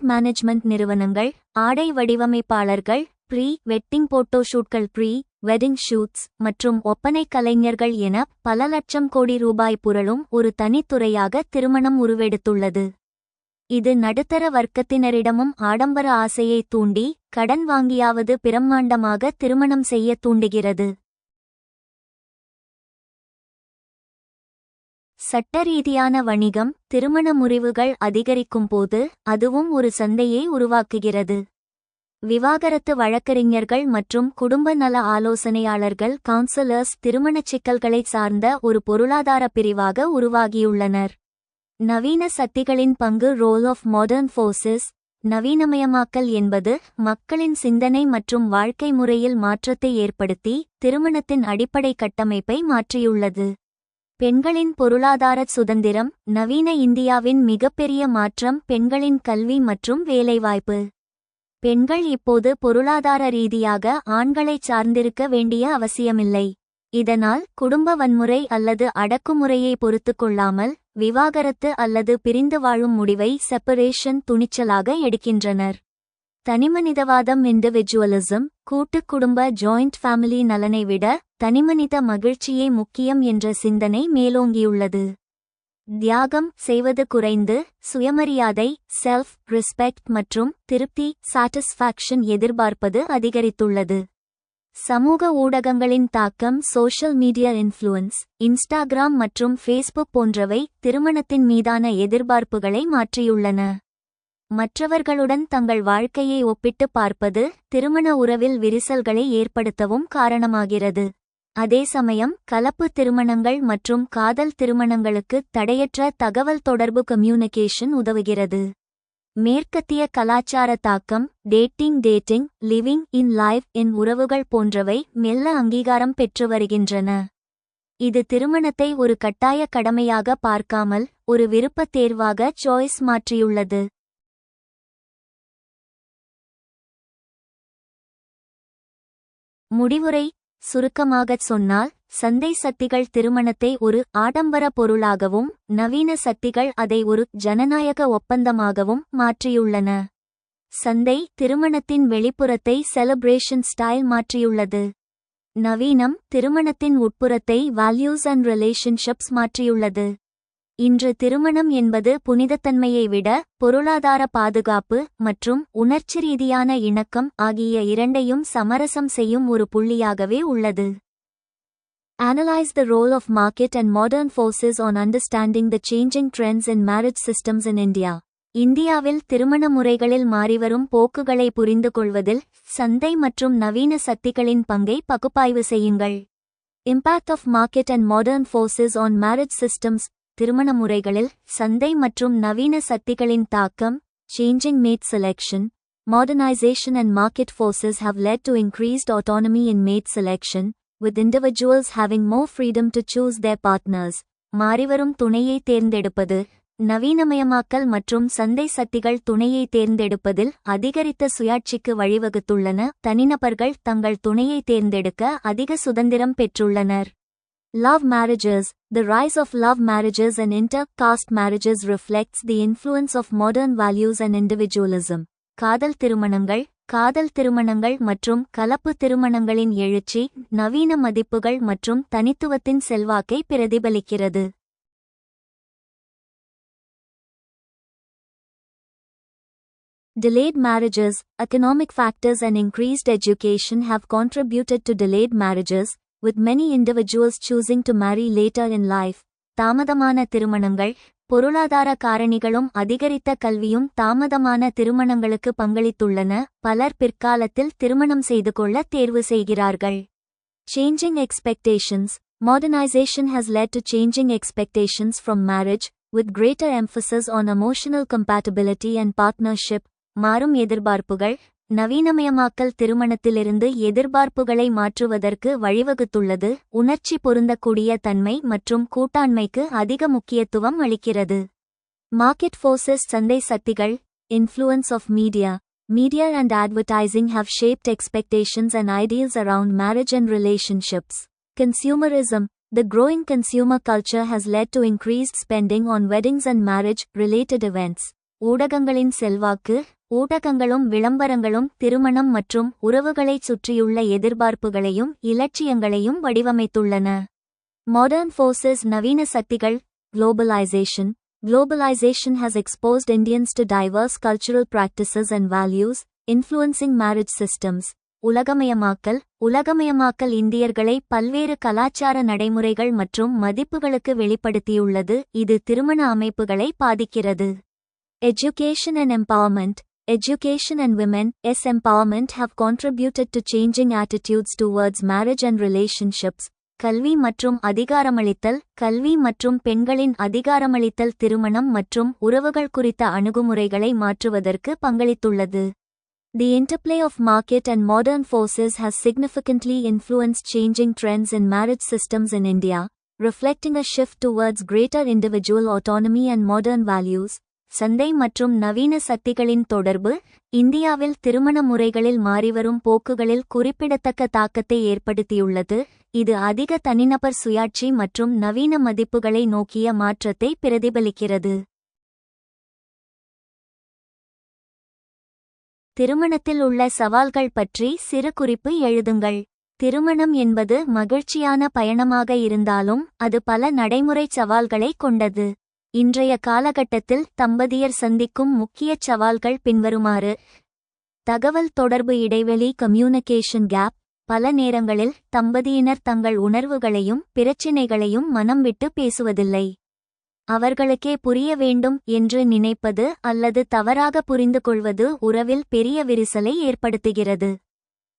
மேனேஜ்மெண்ட் நிறுவனங்கள், ஆடை வடிவமைப்பாளர்கள், ப்ரீ வெட்டிங் போட்டோஷூட்கள், ப்ரீ வெட்டிங் ஷூட்ஸ் மற்றும் ஒப்பனை கலைஞர்கள் என பல லட்சம் கோடி ரூபாய் புரளும் ஒரு தனித்துறையாக திருமணம் உருவெடுத்துள்ளது. இது நடுத்தர வர்க்கத்தினரிடமும் ஆடம்பர ஆசையை தூண்டி கடன் வாங்கியாவது பிரம்மாண்டமாக திருமணம் செய்ய தூண்டுகிறது. சட்டரீதியான வணிகம். திருமண முறிவுகள் அதிகரிக்கும் போது அதுவும் ஒரு சந்தையை உருவாக்குகிறது. விவாகரத்து வழக்கறிஞர்கள் மற்றும் குடும்ப நல ஆலோசனையாளர்கள் கவுன்சிலர்ஸ் திருமணச் சிக்கல்களை சார்ந்த ஒரு பொருளாதார பிரிவாக உருவாகியுள்ளனர். நவீன சக்திகளின் பங்கு ரோல் ஆஃப் மாடர்ன் ஃபோர்சஸ். நவீனமயமாக்கல் என்பது மக்களின் சிந்தனை மற்றும் வாழ்க்கை முறையில் மாற்றத்தை ஏற்படுத்தி திருமணத்தின் அடிப்படை கட்டமைப்பை மாற்றியுள்ளது. பெண்களின் பொருளாதார சுதந்திரம். நவீன இந்தியாவின் மிகப்பெரிய மாற்றம் பெண்களின் கல்வி மற்றும் வேலைவாய்ப்பு. பெண்கள் இப்போது பொருளாதார ரீதியாக ஆண்களைச் சார்ந்திருக்க வேண்டிய அவசியமில்லை. இதனால் குடும்ப வன்முறை அல்லது அடக்குமுறையை பொறுத்துக் கொள்ளாமல் விவாகரத்து அல்லது பிரிந்து வாழும் முடிவை செப்பரேஷன் துணிச்சலாக எடுக்கின்றனர். தனிமனிதவாதம் இண்டிவிஜுவலிசம். கூட்டுக் குடும்ப ஜாயிண்ட் ஃபேமிலி நலனை விட தனிமனித மகிழ்ச்சியே முக்கியம் என்ற சிந்தனை மேலோங்கியுள்ளது. தியாகம் செய்வது குறைந்து சுயமரியாதை செல்ஃப் ரெஸ்பெக்ட் மற்றும் திருப்தி சாட்டிஸ்ஃபேக்ஷன் எதிர்பார்ப்பது அதிகரித்துள்ளது. சமூக ஊடகங்களின் தாக்கம். Social media influence. இன்ஸ்டாகிராம் மற்றும் ஃபேஸ்புக் போன்றவை திருமணத்தின் மீதான எதிர்பார்ப்புகளை மாற்றியுள்ளன. மற்றவர்களுடன் தங்கள் வாழ்க்கையை ஒப்பிட்டு பார்ப்பது திருமண உறவில் விரிசல்களை ஏற்படுத்தவும் காரணமாகிறது. அதே சமயம் கலப்பு திருமணங்கள் மற்றும் காதல் திருமணங்களுக்கு தடையற்ற தகவல் தொடர்பு கம்யூனிகேஷன் உதவுகிறது. மேற்கத்திய கலாச்சார தாக்கம். டேட்டிங் லிவிங் இன் லைஃப் இன் உறவுகள் போன்றவை மெல்ல அங்கீகாரம் பெற்று வருகின்றன. இது திருமணத்தை ஒரு கட்டாய கடமையாக பார்க்காமல் ஒரு விருப்பத் தேர்வாக சாய்ஸ் மாற்றியுள்ளது. முடிவுரை. சுருக்கமாகச் சொன்னால் சந்தை சக்திகள் திருமணத்தை ஒரு ஆடம்பர பொருளாகவும் நவீன சக்திகள் அதை ஒரு ஜனநாயக ஒப்பந்தமாகவும் மாற்றியுள்ளன. சந்தை திருமணத்தின் வெளிப்புறத்தை செலிப்ரேஷன் ஸ்டைல் மாற்றியுள்ளது. நவீனம் திருமணத்தின் உட்புறத்தை வேல்யூஸ் அண்ட் ரிலேஷன்ஷிப்ஸ் மாற்றியுள்ளது. இன்று திருமணம் என்பது புனிதத்தன்மையை விட பொருளாதார பாதுகாப்பு மற்றும் உணர்ச்சி ரீதியான இணக்கம் ஆகிய இரண்டையும் சமரசம் செய்யும் ஒரு புள்ளியாகவே உள்ளது. Analyze the role of market and modern forces on understanding the changing trends in marriage systems in India. இந்தியாவில் திருமண முறைகளில் மாறிவரும் போக்குகளை புரிந்து கொள்வதில் சந்தை மற்றும் நவீன சக்திகளின் பங்கை பகுப்பாய்வு செய்யுங்கள். Impact of market and modern forces on marriage systems. திருமண முறைகளில் சந்தை மற்றும் நவீன சக்திகளின் தாக்கம். Changing mate selection. Modernization and market forces have led to increased autonomy in mate selection, with individuals having more freedom to choose their partners. மாறிவரும் துணையை தேர்ந்தெடுப்பது. நவீனமயமாக்கல் மற்றும் சந்தை சக்திகள் துணையை தேர்ந்தெடுப்பதில் அதிகரித்த சுயாட்சிக்கு வழிவகுத்துள்ளன. தனிநபர்கள் தங்கள் துணையை தேர்ந்தெடுக்க அதிக சுதந்திரம் பெற்றுள்ளனர். Love marriages. The rise of love marriages and inter-caste marriages reflects the influence of modern values and individualism. காதல் திருமணங்கள் மற்றும் கலப்பு திருமணங்களின் எழுச்சி நவீன மதிப்புகள் மற்றும் தனித்துவத்தின் செல்வாக்கை பிரதிபலிக்கிறது. Delayed marriages. Economic factors and increased education have contributed to delayed marriages, with many individuals choosing to marry later in life. தாமதமான திருமணங்கள். பொருளாதார காரணிகளும் அதிகரித்த கல்வியும் தாமதமான திருமணங்களுக்கு பங்களித்துள்ளன. பலர் பிற்காலத்தில் திருமணம் செய்து கொள்ள தேர்வு செய்கிறார்கள். Changing expectations. Modernization has led to changing expectations from marriage, with greater emphasis on emotional compatibility and partnership. மாறும் எதிர்பார்ப்புகள். நவீனமயமாக்கல் திருமணத்திலிருந்து எதிர்பார்ப்புகளை மாற்றுவதற்கு வழிவகுத்துள்ளது. உணர்ச்சி பொருந்தக்கூடிய தன்மை மற்றும் கூட்டாண்மைக்கு அதிக முக்கியத்துவம் அளிக்கிறது. Market forces. சந்தை சக்திகள். Influence of media. Media and advertising have shaped expectations and ideals around marriage and relationships. Consumerism. The growing consumer culture has led to increased spending on weddings and marriage-related events. ஊடகங்களின் செல்வாக்கு. ஊடகங்களும் விளம்பரங்களும் திருமணம் மற்றும் உறவுகளைச் சுற்றியுள்ள எதிர்பார்ப்புகளையும் இலட்சியங்களையும் வடிவமைத்துள்ளன. Modern forces. நவீன சக்திகள். Globalization. Globalization has exposed Indians to diverse cultural practices and values, influencing marriage systems. உலகமயமாக்கல் இந்தியர்களை பல்வேறு கலாச்சார நடைமுறைகள் மற்றும் மதிப்புகளுக்கு வெளிப்படுத்தியுள்ளது. இது திருமண அமைப்புகளை பாதிக்கிறது. Education and empowerment. Education and women's empowerment have contributed to changing attitudes towards marriage and relationships. கல்வி மற்றும் அதிகாரமளித்தல். கல்வி மற்றும் பெண்களின் அதிகாரமளித்தல் திருமணம் மற்றும் உறவுகள் குறித்த அணுகுமுறைகளை மாற்றுவதற்கு பங்களித்துள்ளது. The interplay of market and modern forces has significantly influenced changing trends in marriage systems in India, reflecting a shift towards greater individual autonomy and modern values. சந்தை மற்றும் நவீன சக்திகளின் தொடர்பு இந்தியாவில் திருமண முறைகளில் மாறிவரும் போக்குகளில் குறிப்பிடத்தக்க தாக்கத்தை ஏற்படுத்தியுள்ளது. இது அதிக தனிநபர் சுயாட்சி மற்றும் நவீன மதிப்புகளை நோக்கிய மாற்றத்தை பிரதிபலிக்கிறது. திருமணத்தில் உள்ள சவால்கள் பற்றி சிறு குறிப்பு எழுதுங்கள். திருமணம் என்பது மகிழ்ச்சியான பயணமாக இருந்தாலும் அது பல நடைமுறை சவால்களை கொண்டது. இன்றைய காலகட்டத்தில் தம்பதியர் சந்திக்கும் முக்கிய சவால்கள் பின்வருமாறு. தகவல் தொடர்பு இடைவெளி. Communication gap. பல நேரங்களில் தம்பதியினர் தங்கள் உணர்வுகளையும் பிரச்சினைகளையும் மனம் விட்டு பேசுவதில்லை. அவர்களுக்கே புரிய வேண்டும் என்று நினைப்பது அல்லது தவறாக புரிந்து கொள்வது உறவில் பெரிய விரிசலை ஏற்படுத்துகிறது.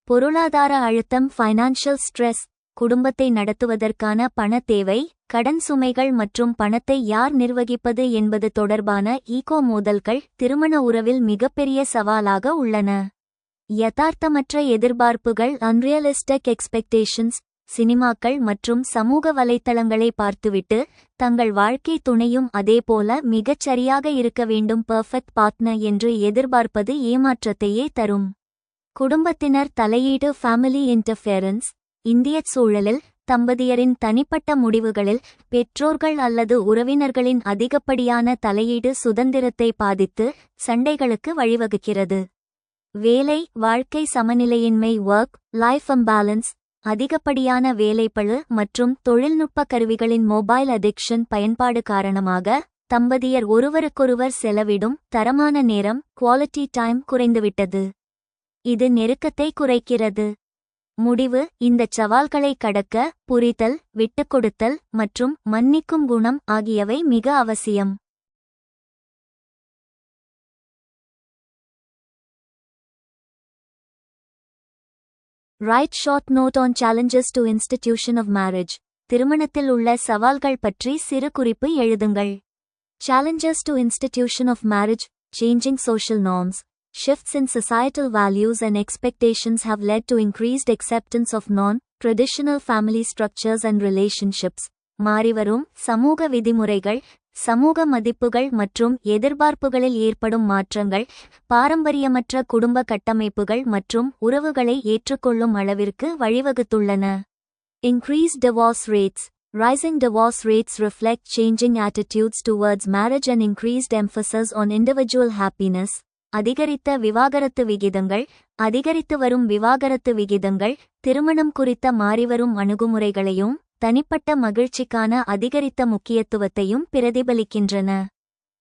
பொருளாதார அழுத்தம். Financial stress. குடும்பத்தை நடத்துவதற்கான பண தேவை, கடன் சுமைகள் மற்றும் பணத்தை யார் நிர்வகிப்பது என்பது தொடர்பான ஈகோ மோதல்கள் திருமண உறவில் மிகப்பெரிய சவாலாக உள்ளன. யதார்த்தமற்ற எதிர்பார்ப்புகள். Unrealistic expectations. சினிமாக்கள் மற்றும் சமூக வலைத்தளங்களை பார்த்துவிட்டு தங்கள் வாழ்க்கை துணையும் அதேபோல மிகச்சரியாக இருக்க வேண்டும், பெர்ஃபெக்ட் பார்ட்னர் என்று எதிர்பார்ப்பது ஏமாற்றத்தையே தரும். குடும்பத்தினர் தலையீடு. Family interference. இந்தியச் சூழலில் தம்பதியரின் தனிப்பட்ட முடிவுகளில் பெற்றோர்கள் அல்லது உறவினர்களின் அதிகப்படியான தலையீடு சுதந்திரத்தை பாதித்து சண்டைகளுக்கு வழிவகுக்கிறது. வேலை வாழ்க்கை சமநிலையின்மை. Work life imbalance. அதிகப்படியான வேலைப்பளு மற்றும் தொழில்நுட்ப கருவிகளின் மொபைல் அடிக்ஷன் பயன்பாடு காரணமாக தம்பதியர் ஒருவருக்கொருவர் செலவிடும் தரமான நேரம் குவாலிட்டி டைம் குறைந்துவிட்டது. இது நெருக்கத்தை குறைக்கிறது. முடிவு. இந்த சவால்களை கடக்க புரிதல், விட்டுக்கொடுத்தல் மற்றும் மன்னிக்கும் குணம் ஆகியவை மிக அவசியம். Write short note on challenges to institution of marriage. திருமணத்தில் உள்ள சவால்கள் பற்றி சிறு குறிப்பு எழுதுங்கள். Challenges to institution of marriage. Changing social norms. Shifts in societal values and expectations have led to increased acceptance of non-traditional family structures and relationships. மாறிவரும் சமூக விதிமுறைகள், சமூக மதிப்புகள் மற்றும் எதிர்பார்ப்புகளில் ஏற்படும் மாற்றங்கள் பாரம்பரியமற்ற குடும்ப கட்டமைப்புகள் மற்றும் உறவுகளை ஏற்றுக்கொள்ளும் அளவிற்கு வழிவகுத்துள்ளன. Increased divorce rates. Rising divorce rates reflect changing attitudes towards marriage and increased emphasis on individual happiness. அதிகரித்து வரும் விவாகரத்து விகிதங்கள் திருமணம் குறித்த மாறிவரும் அணுகுமுறைகளையும் தனிப்பட்ட மகிழ்ச்சிக்கான அதிகரித்த முக்கியத்துவத்தையும் பிரதிபலிக்கின்றன.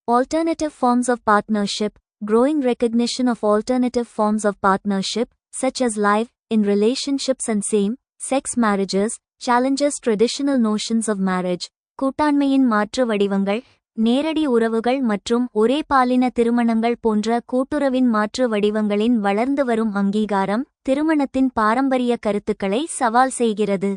Alternative forms of partnership. Growing recognition of alternative forms of partnership, such as live-in relationships and same-sex marriages, challenges traditional notions of marriage. கூட்டாண்மையின் மாற்று வடிவங்கள், நேரடி உறவுகள் மற்றும் ஒரே பாலின திருமணங்கள் போன்ற கூட்டுறவின் மாற்று வடிவங்களின் வளர்ந்து வரும் அங்கீகாரம் திருமணத்தின் பாரம்பரிய கருத்துக்களை சவால் செய்கிறது.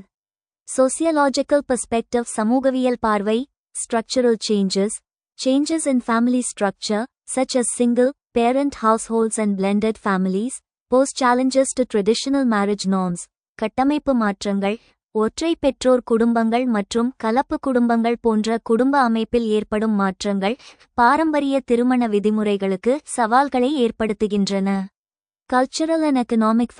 Sociological perspective. சமூகவியல் பார்வை. Structural changes in family structure, such as single-parent households and blended families, pose challenges to traditional marriage norms. கட்டமைப்பு மாற்றங்கள், ஒற்றை பெற்றோர் குடும்பங்கள் மற்றும் கலப்பு குடும்பங்கள் போன்ற குடும்ப அமைப்பில் ஏற்படும் மாற்றங்கள் பாரம்பரிய திருமண விதிமுறைகளுக்கு சவால்களை ஏற்படுத்துகின்றன. Cultural and economic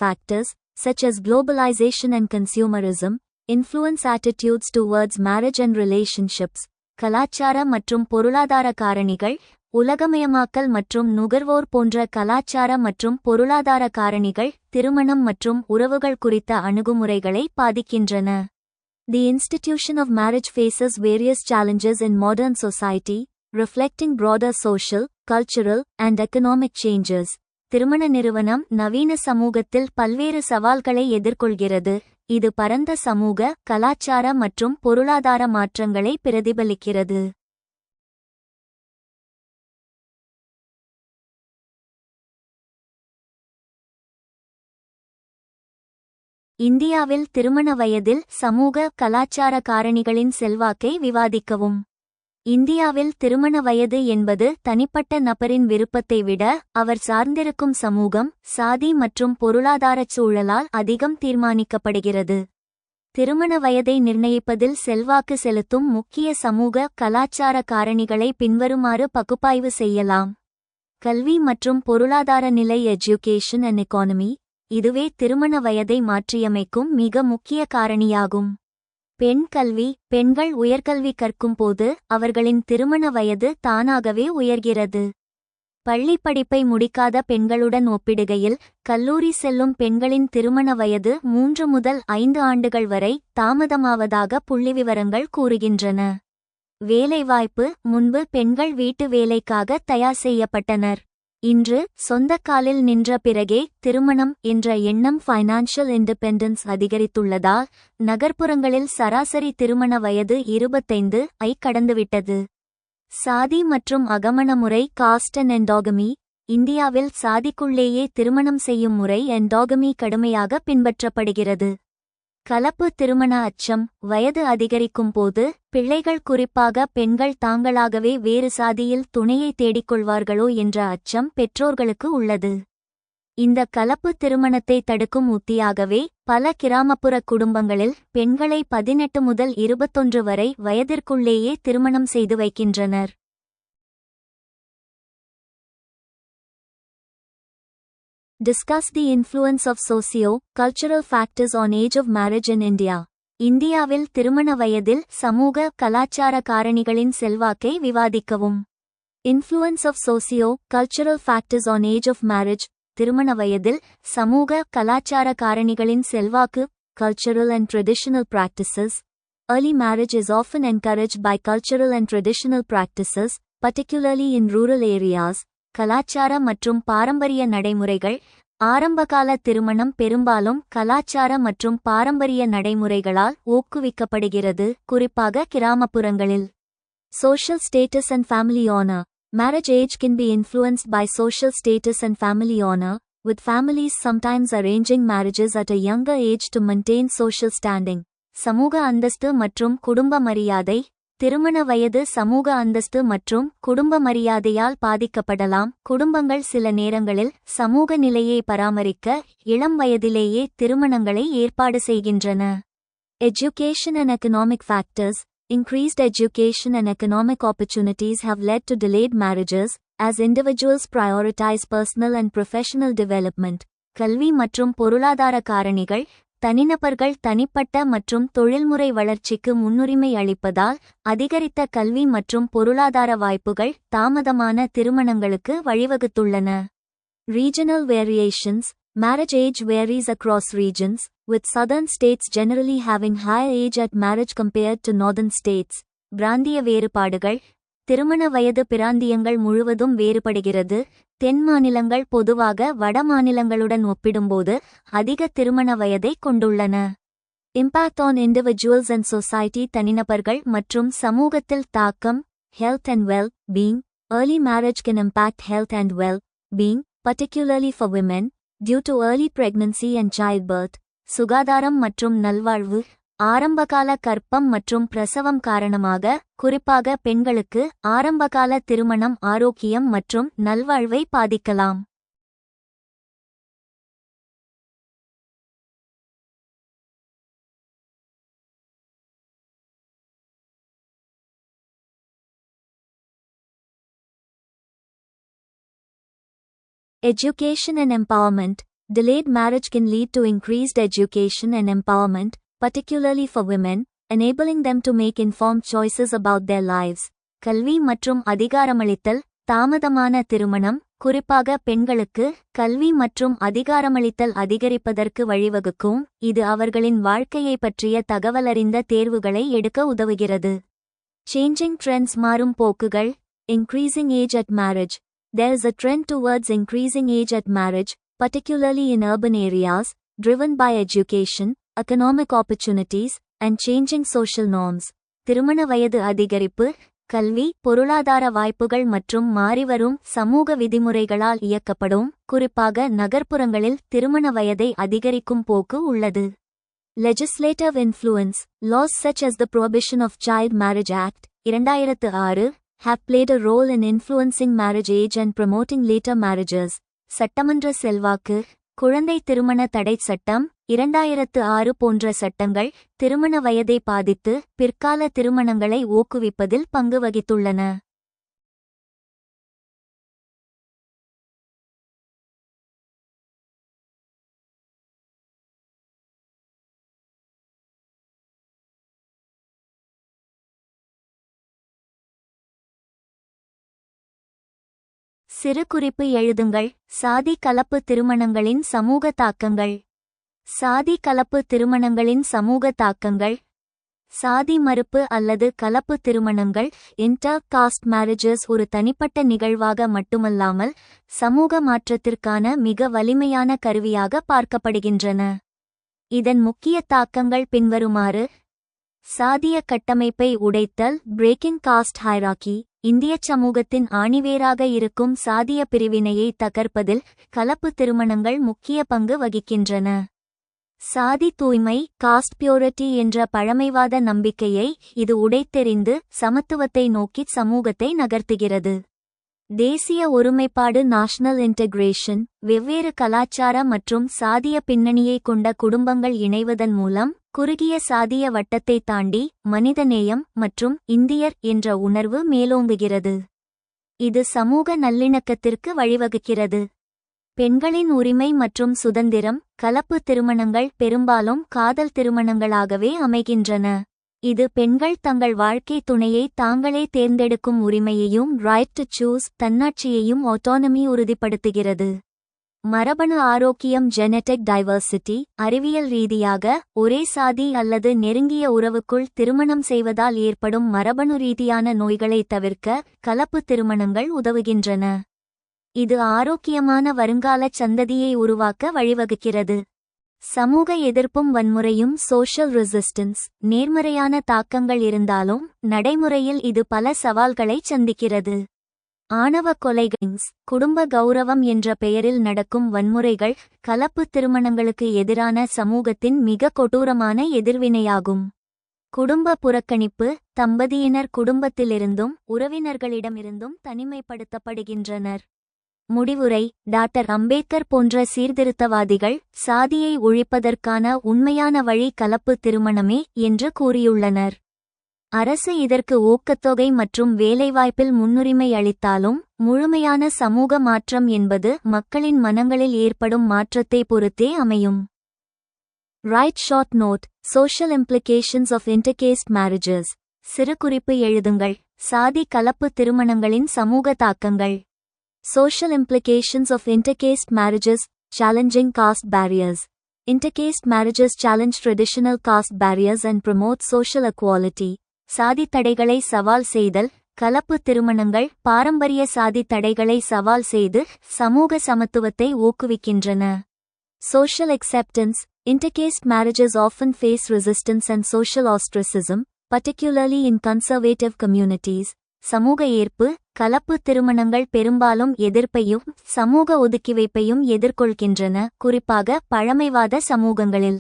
factors, such as globalization and consumerism, influence attitudes towards marriage and relationships. கலாச்சார மற்றும் பொருளாதார காரணிகள், உலகமயமாக்கல் மற்றும் நுகர்வோர் போன்ற கலாச்சார மற்றும் பொருளாதார காரணிகள் திருமணம் மற்றும் உறவுகள் குறித்த அணுகுமுறைகளை பாதிக்கின்றன. The institution of marriage faces various challenges in modern society, reflecting broader social, cultural, and economic changes. திருமண நிறுவனம் நவீன சமூகத்தில் பல்வேறு சவால்களை எதிர்கொள்கிறது. இது பரந்த சமூக, கலாச்சார மற்றும் பொருளாதார மாற்றங்களை பிரதிபலிக்கிறது. இந்தியாவில் திருமண வயதில் சமூக, கலாச்சார காரணிகளின் செல்வாக்கை விவாதிக்கவும். இந்தியாவில் திருமண வயது என்பது தனிப்பட்ட நபரின் விருப்பத்தை விட அவர் சார்ந்திருக்கும் சமூகம், சாதி மற்றும் பொருளாதாரச் சூழலால் அதிகம் தீர்மானிக்கப்படுகிறது. திருமண வயதை நிர்ணயிப்பதில் செல்வாக்கு செலுத்தும் முக்கிய சமூக, கலாச்சார காரணிகளை பின்வருமாறு பகுப்பாய்வு செய்யலாம். கல்வி மற்றும் பொருளாதார நிலை. Education and economy. இதுவே திருமண வயதை மாற்றியமைக்கும் மிக முக்கிய காரணியாகும். பெண் கல்வி. பெண்கள் உயர்கல்வி கற்கும் போது அவர்களின் திருமண வயது தானாகவே உயர்கிறது. பள்ளி படிப்பை முடிக்காத பெண்களுடன் ஒப்பிடுகையில் கல்லூரி செல்லும் பெண்களின் திருமண வயது 3 முதல் 5 ஆண்டுகள் வரை தாமதமாவதாக புள்ளிவிவரங்கள் கூறுகின்றன. வேலைவாய்ப்பு. முன்பு பெண்கள் வீட்டு வேலைக்காக தயார் செய்யப்பட்டனர். இன்று சொந்த காலில் நின்ற பிறகே திருமணம் என்ற எண்ணம் ஃபைனான்ஷியல் இண்டிபெண்டன்ஸ் அதிகரித்துள்ளதால் நகர்ப்புறங்களில் சராசரி திருமண வயது 25 ஐ கடந்துவிட்டது. சாதி மற்றும் அகமண முறை. Caste and endogamy. இந்தியாவில் சாதிக்குள்ளேயே திருமணம் செய்யும் முறை என்டாகமி கடுமையாக பின்பற்றப்படுகிறது. கலப்பு திருமண அச்சம். வயது அதிகரிக்கும் போது பிள்ளைகள், குறிப்பாக பெண்கள் தாங்களாகவே வேறு சாதியில் துணையை தேடிக்கொள்வார்களோ என்ற அச்சம் பெற்றோர்களுக்கு உள்ளது. இந்த கலப்பு திருமணத்தை தடுக்கும் உத்தியாகவே பல கிராமப்புற குடும்பங்களில் பெண்களை 18 முதல் 21 வரை வயதிற்குள்ளேயே திருமணம் செய்து வைக்கின்றனர். Discuss the influence of socio-cultural factors on age of marriage in India. இந்தியாவில் திருமண வயதில் சமூக, கலாச்சார காரணிகளின் செல்வாக்கை விவாதிக்கவும். Influence of socio-cultural factors on age of marriage. திருமண வயதில் சமூக, கலாச்சார காரணிகளின் செல்வாக்கு. Cultural and traditional practices. Early marriage is often encouraged by cultural and traditional practices, particularly in rural areas. கலாச்சார மற்றும் பாரம்பரிய நடைமுறைகள். ஆரம்பகால திருமணம் பெரும்பாலும் கலாச்சார மற்றும் பாரம்பரிய நடைமுறைகளால் ஊக்குவிக்கப்படுகிறது, குறிப்பாக கிராமப்புறங்களில். Social status and family honor. Marriage age can be influenced by social status and family honor, with families sometimes arranging marriages at a younger age to maintain social standing. சமூக அந்தஸ்து மற்றும் குடும்ப மரியாதை. திருமண வயது சமூக அந்தஸ்து மற்றும் குடும்ப மரியாதையால் பாதிக்கப்படலாம். குடும்பங்கள் சில நேரங்களில் சமூக நிலையை பராமரிக்க இளம் வயதிலேயே திருமணங்களை ஏற்பாடு செய்கின்றன. Education and economic factors. Increased education and economic opportunities have led to delayed marriages, as individuals prioritize personal and professional development. கல்வி மற்றும் பொருளாதார காரணிகள். தனிநபர்கள் தனிப்பட்ட மற்றும் தொழில்முறை வளர்ச்சிக்கு முன்னுரிமை அளிப்பதால் அதிகரித்த கல்வி மற்றும் பொருளாதார வாய்ப்புகள் தாமதமான திருமணங்களுக்கு வழிவகுத்துள்ளன. Regional variations. Marriage age varies across regions, with southern states generally having higher age at marriage compared to northern states. பிராந்திய வேறுபாடுகள். திருமண வயது பிராந்தியங்கள் முழுவதும் வேறுபடுகிறது. தென் மாநிலங்கள் பொதுவாக வட மாநிலங்களுடன் ஒப்பிடும்போது அதிக திருமண வயதை கொண்டுள்ளன. Impact on individuals and society. தனிநபர்கள் மற்றும் சமூகத்தில் தாக்கம். Health and well-being. Early marriage can impact health and well-being, particularly for women, due to early pregnancy and childbirth. சுகாதாரம் மற்றும் நல்வாழ்வு. ஆரம்பகால கர்ப்பம் மற்றும் பிரசவம் காரணமாக குறிப்பாக பெண்களுக்கு ஆரம்பகால திருமணம் ஆரோக்கியம் மற்றும் நல்வாழ்வை பாதிக்கலாம். Education and empowerment. Delayed marriage can lead to increased education and empowerment, particularly for women, enabling them to make informed choices about their lives. கல்வி மற்றும் அதிகாரமளித்தல். தாமதமான திருமணம் குறிப்பாக பெண்களுக்கு கல்வி மற்றும் அதிகாரமளித்தல் அதிகரிப்பதற்கு வழிவகுக்கும். இது அவர்களின் வாழ்க்கையை பற்றிய தகவலறிந்த தேர்வுகளை எடுக்க உதவுகிறது. Changing trends. மாறும் போக்குகள். Increasing age at marriage. There is a trend towards increasing age at marriage, particularly in urban areas, driven by education, economic opportunities, and changing social norms. திருமண வயது அதிகரிப்பு கல்வி பொருளாதார வாய்ப்புகள் மற்றும் மாறிவரும் சமூக விதிமுறைகளால் இயக்கப்படும். குறிப்பாக நகர்ப்புறங்களில் திருமண வயதை அதிகரிக்கும் போக்கு உள்ளது. Legislative influence. Laws such as the Prohibition of Child Marriage Act, 2006, have played a role in influencing marriage age and promoting later marriages. சட்டமன்ற செல்வாக்கு. குழந்தை திருமண தடை சட்டம் 2006 போன்ற சட்டங்கள் திருமண வயதை பாதித்து பிற்கால திருமணங்களை ஊக்குவிப்பதில் பங்கு வகித்துள்ளன. சிறு குறிப்பு எழுதுங்கள். சாதி கலப்பு திருமணங்களின் சமூக தாக்கங்கள். சாதி கலப்பு திருமணங்களின் சமூக தாக்கங்கள். சாதி மறுப்பு அல்லது கலப்பு திருமணங்கள் இன்டர் காஸ்ட் மேரேஜஸ் ஒரு தனிப்பட்ட நிகழ்வாக மட்டுமல்லாமல் சமூக மாற்றத்திற்கான மிக வலிமையான கருவியாக பார்க்கப்படுகின்றன. இதன் முக்கிய தாக்கங்கள் பின்வருமாறு. சாதிய கட்டமைப்பை உடைத்தல். Braking cost hierarchy. இந்திய சமூகத்தின் ஆணிவேராக இருக்கும் சாதிய பிரிவினையை தகர்ப்பதில் கலப்பு திருமணங்கள் முக்கிய பங்கு வகிக்கின்றன. சாதி தூய்மை. காஸ்ட் பியூரிட்டி என்ற பழமைவாத நம்பிக்கையை இது உடைத்தெறிந்து சமத்துவத்தை நோக்கி சமூகத்தை நகர்த்துகிறது. தேசிய ஒருமைப்பாடு. National integration. வெவ்வேறு கலாச்சார மற்றும் சாதிய பின்னணியை கொண்ட குடும்பங்கள் இணைவதன் மூலம் குறுகிய சாதிய வட்டத்தை தாண்டி மனிதநேயம் மற்றும் இந்தியர் என்ற உணர்வு மேலோங்குகிறது. இது சமூக நல்லிணக்கத்திற்கு வழிவகுக்கிறது. பெண்களின் உரிமை மற்றும் சுதந்திரம். கலப்பு திருமணங்கள் பெரும்பாலும் காதல் திருமணங்களாகவே அமைகின்றன. இது பெண்கள் தங்கள் வாழ்க்கை துணையை தாங்களே தேர்ந்தெடுக்கும் உரிமையையும் ரைட் டு சூஸ் தன்னாட்சியையும் ஆட்டோனமி உறுதிப்படுத்துகிறது. மரபணு ஆரோக்கியம். Genetic diversity. அறிவியல் ரீதியாக ஒரே சாதி அல்லது நெருங்கிய உறவுக்குள் திருமணம் செய்வதால் ஏற்படும் மரபணு ரீதியான நோய்களை தவிர்க்க கலப்பு திருமணங்கள் உதவுகின்றன. இது ஆரோக்கியமான வருங்கால சந்ததியை உருவாக்க வழிவகுக்கிறது. சமூக எதிர்ப்பும் வன்முறையும். Social resistance. நேர்மறையான தாக்கங்கள் இருந்தாலும் நடைமுறையில் இது பல சவால்களை சந்திக்கிறது. ஆணவ கொலைகள். குடும்ப கௌரவம் என்ற பெயரில் நடக்கும் வன்முறைகள் கலப்பு திருமணங்களுக்கு எதிரான சமூகத்தின் மிக கொடூரமான எதிர்வினையாகும். குடும்ப புறக்கணிப்பு. தம்பதியினர் குடும்பத்திலிருந்தும் உறவினர்களிடமிருந்தும் தனிமைப்படுத்தப்படுகின்றனர். முடிவுரை. டாக்டர் அம்பேத்கர் போன்ற சீர்திருத்தவாதிகள் சாதியை ஒழிப்பதற்கான உண்மையான வழி கலப்பு திருமணமே என்று கூறியுள்ளனர். அரசு இதற்கு ஊக்கத்தொகை மற்றும் வேலைவாய்ப்பில் முன்னுரிமை அளித்தாலும் முழுமையான சமூக மாற்றம் என்பது மக்களின் மனங்களில் ஏற்படும் மாற்றத்தை பொறுத்தே அமையும். Write short note, social implications of intercaste marriages. சிறு குறிப்பு எழுதுங்கள். சாதி கலப்பு திருமணங்களின் சமூக தாக்கங்கள். Social implications of intercaste marriages, challenging caste barriers. Intercaste marriages challenge traditional caste barriers and promote social equality. சாதி தடைகளை சவால் செய்தல், கலப்பு திருமணங்கள் பாரம்பரிய சாதி தடைகளை சவால் செய்து சமூக சமத்துவத்தை ஊக்குவிக்கின்றன. Social acceptance. Intercaste marriages often face resistance and social ostracism, particularly in conservative communities. சமூக ஏற்பு. கலப்பு திருமணங்கள் பெரும்பாலும் எதிர்ப்பையும் சமூக ஒதுக்கிவைப்பையும் எதிர்கொள்கின்றன, குறிப்பாக பழமைவாத சமூகங்களில்.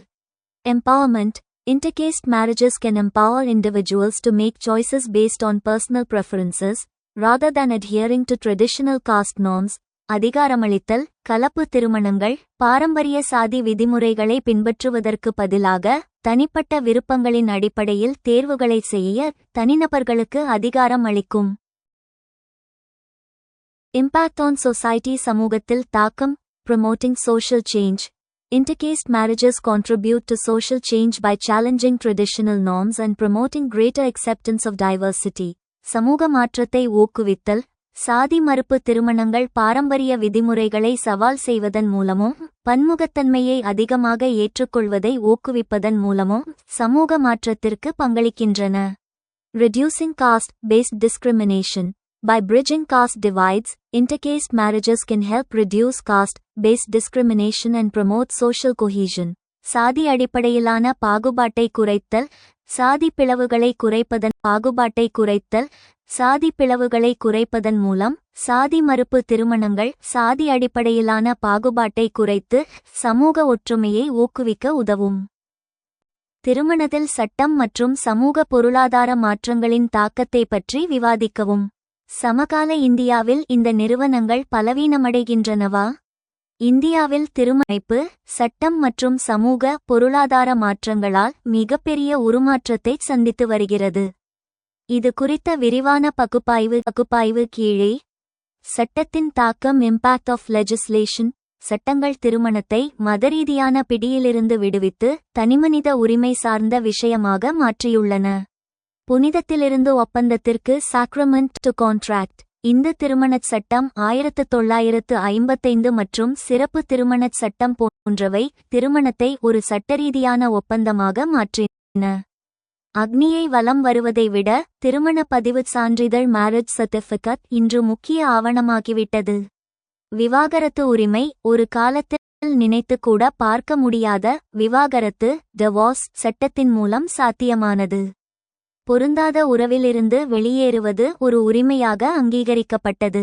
Empowerment. Intercaste marriages can empower individuals to make choices based on personal preferences, rather than adhering to traditional caste norms. அதிகாரமளித்தல். கலப்பு திருமணங்கள் பாரம்பரிய சாதி விதிமுறைகளை பின்பற்றுவதற்கு பதிலாக தனிப்பட்ட விருப்பங்களின் அடிப்படையில் தேர்வுகளை செய்ய தனிநபர்களுக்கு அதிகாரம் அளிக்கும். Impact on society. சமூகத்தில் தாக்கம். Promoting social change. Intercaste marriages contribute to social change by challenging traditional norms and promoting greater acceptance of diversity. சமூக மாற்றத்தை ஊக்குவித்தல். சாதி மறுப்பு திருமணங்கள் பாரம்பரிய விதிமுறைகளை சவால் செய்வதன் மூலமும் பன்முகத்தன்மையை அதிகமாக ஏற்றுக்கொள்வதை ஊக்குவிப்பதன் மூலமும் சமூக மாற்றத்திற்கு பங்களிக்கின்றன. Reducing caste-based discrimination. By bridging caste divides, intercaste marriages can help reduce caste-based discrimination and promote social cohesion. சாதி அடிப்படையிலான பாகுபாட்டை குறைத்தல். சாதி பிளவுகளை குறைப்பதன் மூலம் சாதி மறுப்பு திருமணங்கள் சாதி அடிப்படையிலான பாகுபாட்டை குறைத்து சமூக ஒற்றுமையை ஊக்குவிக்க உதவும். திருமணத்தில் சட்டம் மற்றும் சமூக பொருளாதார மாற்றங்களின் தாக்கத்தை பற்றி விவாதிக்கவும். சமகால இந்தியாவில் இந்த நிறுவனங்கள் பலவீனமடைகின்றனவா? இந்தியாவில் திருமணப்பு சட்டம் மற்றும் சமூக பொருளாதார மாற்றங்களால் மிகப்பெரிய உருமாற்றத்தை சந்தித்து வருகிறது. இது குறித்த விரிவான பகுப்பாய்வு கீழே. சட்டத்தின் தாக்கம். Impact of legislation. சட்டங்கள் திருமணத்தை மதரீதியான பிடியிலிருந்து விடுவித்து தனிமனித உரிமை சார்ந்த விஷயமாக மாற்றியுள்ளன. புனிதத்திலிருந்து ஒப்பந்தத்திற்கு. Sacrament to contract. இந்து திருமணச் சட்டம் 1955 மற்றும் சிறப்பு திருமணச் சட்டம் போன்றவை திருமணத்தை ஒரு சட்டரீதியான ஒப்பந்தமாக மாற்றின. அக்னியை வலம் வருவதை விட திருமண பதிவுச் சான்றிதழ் மேரேஜ் சர்டிஃபிகேட் இன்று முக்கிய ஆவணமாகிவிட்டது. விவாகரத்து உரிமை. ஒரு காலத்தில் நினைத்து கூட பார்க்க முடியாத விவாகரத்து டிவோர்ஸ் சட்டத்தின் மூலம் சாத்தியமானது. பொருந்தாத உறவிலிருந்து வெளியேறுவது ஒரு உரிமையாக அங்கீகரிக்கப்பட்டது.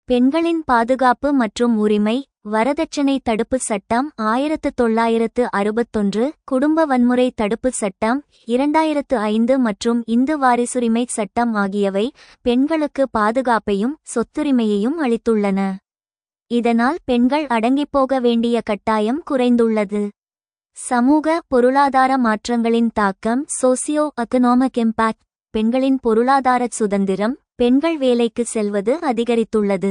பெண்களின் பாதுகாப்பு மற்றும் உரிமை. வரதட்சணை தடுப்புச் சட்டம் 1961, குடும்ப வன்முறை தடுப்புச் சட்டம் 2005 மற்றும் இந்து வாரிசுரிமை சட்டம் ஆகியவை பெண்களுக்கு பாதுகாப்பையும் சொத்துரிமையையும் அளித்துள்ளன. இதனால் பெண்கள் அடங்கிப்போக வேண்டிய கட்டாயம் குறைந்துள்ளது. சமூக பொருளாதார மாற்றங்களின் தாக்கம். Socio economic impact. பெண்களின் பொருளாதார சுதந்திரம். பெண்கள் வேலைக்கு செல்வது அதிகரித்துள்ளது.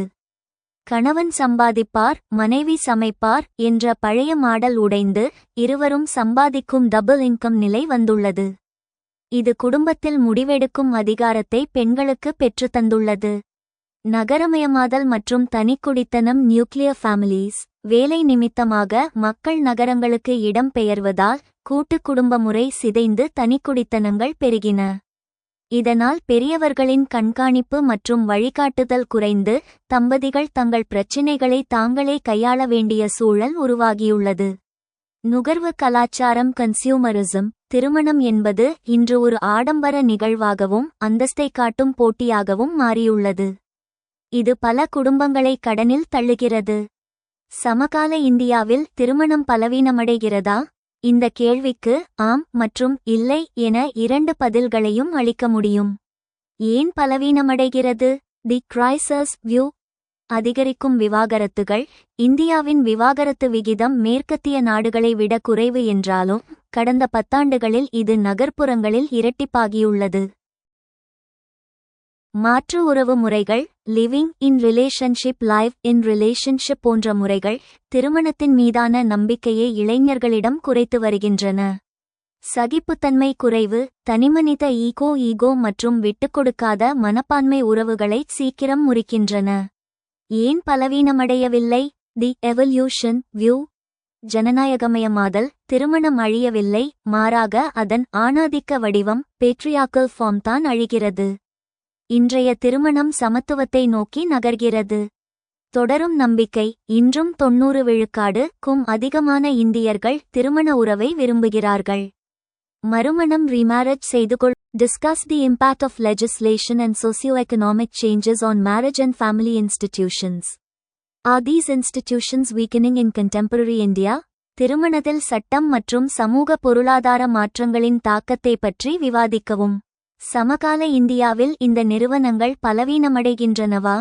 கணவன் சம்பாதிப்பார் மனைவி சமைப்பார் என்ற பழைய மாடல் உடைந்து இருவரும் சம்பாதிக்கும் டபுள் இன்கம் நிலை வந்துள்ளது. இது குடும்பத்தில் முடிவெடுக்கும் அதிகாரத்தை பெண்களுக்கு பெற்றுத்தந்துள்ளது. நகரமயமாதல் மற்றும் தனிக்குடித்தனம். Nuclear families. வேலை நிமித்தமாக மக்கள் நகரங்களுக்கு இடம் பெயர்வதால் கூட்டு குடும்ப முறை சிதைந்து தனிக்குடித்தனங்கள் பெருகின. இதனால் பெரியவர்களின் கண்காணிப்பு மற்றும் வழிகாட்டுதல் குறைந்து தம்பதிகள் தங்கள் பிரச்சினைகளை தாங்களே கையாள வேண்டிய சூழல் உருவாகியுள்ளது. நுகர்வு கலாச்சாரம். கன்சியூமரிசம். திருமணம் என்பது இன்று ஒரு ஆடம்பர நிகழ்வாகவும் அந்தஸ்தை காட்டும் போட்டியாகவும் மாறியுள்ளது. இது பல குடும்பங்களை கடனில் தள்ளுகிறது. சமகால இந்தியாவில் திருமணம் பலவீனமடைகிறதா? இந்த கேள்விக்கு ஆம் மற்றும் இல்லை என 2 பதில்களையும் அளிக்க முடியும். ஏன் பலவீனமடைகிறது? தி கிரைசஸ் வியூ. அதிகரிக்கும் விவாகரத்துகள். இந்தியாவின் விவாகரத்து விகிதம் மேற்கத்திய நாடுகளை விட குறைவு என்றாலும் கடந்த 10 ஆண்டுகளில் இது நகர்ப்புறங்களில் இரட்டிப்பாகியுள்ளது. மாற்று உறவு முறைகள். Living in relationship, live in relationship போன்ற முறைகள் திருமணத்தின் மீதான நம்பிக்கையை இளைஞர்களிடம் குறைத்து வருகின்றன. சகிப்புத்தன்மை குறைவு, தனிமனித ஈகோ மற்றும் விட்டுக்கொடுக்காத மனப்பான்மை உறவுகளை சீக்கிரம் முறிக்கின்றன. ஏன் பலவீனமடையவில்லை? தி எவல்யூஷன் வியூ. ஜனநாயகமயமாதல். திருமணம் அழியவில்லை, மாறாக அதன் ஆணாதிக்க வடிவம் பேட்ரியார்க்கல் ஃபார்ம் தான் அழிகிறது. இன்றைய திருமணம் சமத்துவத்தை நோக்கி நகர்கிறது. தொடரும் நம்பிக்கை. இன்றும் 90% அதிகமான இந்தியர்கள் திருமண உறவை விரும்புகிறார்கள். மறுமணம் remarriage செய்துகொள். Discuss the impact of legislation and socio-economic changes on marriage and family institutions. Are these institutions weakening in contemporary India? திருமணத்தில் சட்டம் மற்றும் சமூக பொருளாதார மாற்றங்களின் தாக்கத்தை பற்றி விவாதிக்கவும். சமகால இந்தியாவில் இந்த நிறுவனங்கள் பலவீனமடைகின்றனவா?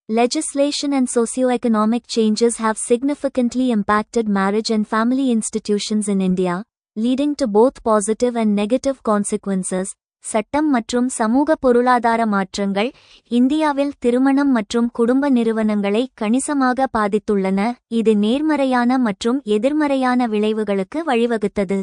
Legislation and socio-economic changes have significantly impacted marriage and family institutions in India, leading to both positive and negative consequences. சட்டம் மற்றும் சமூக பொருளாதார மாற்றங்கள் இந்தியாவில் திருமணம் மற்றும் குடும்ப நிறுவனங்களை கணிசமாக பாதித்துள்ளன. இது நேர்மறையான மற்றும் எதிர்மறையான விளைவுகளுக்கு வழிவகுத்தது.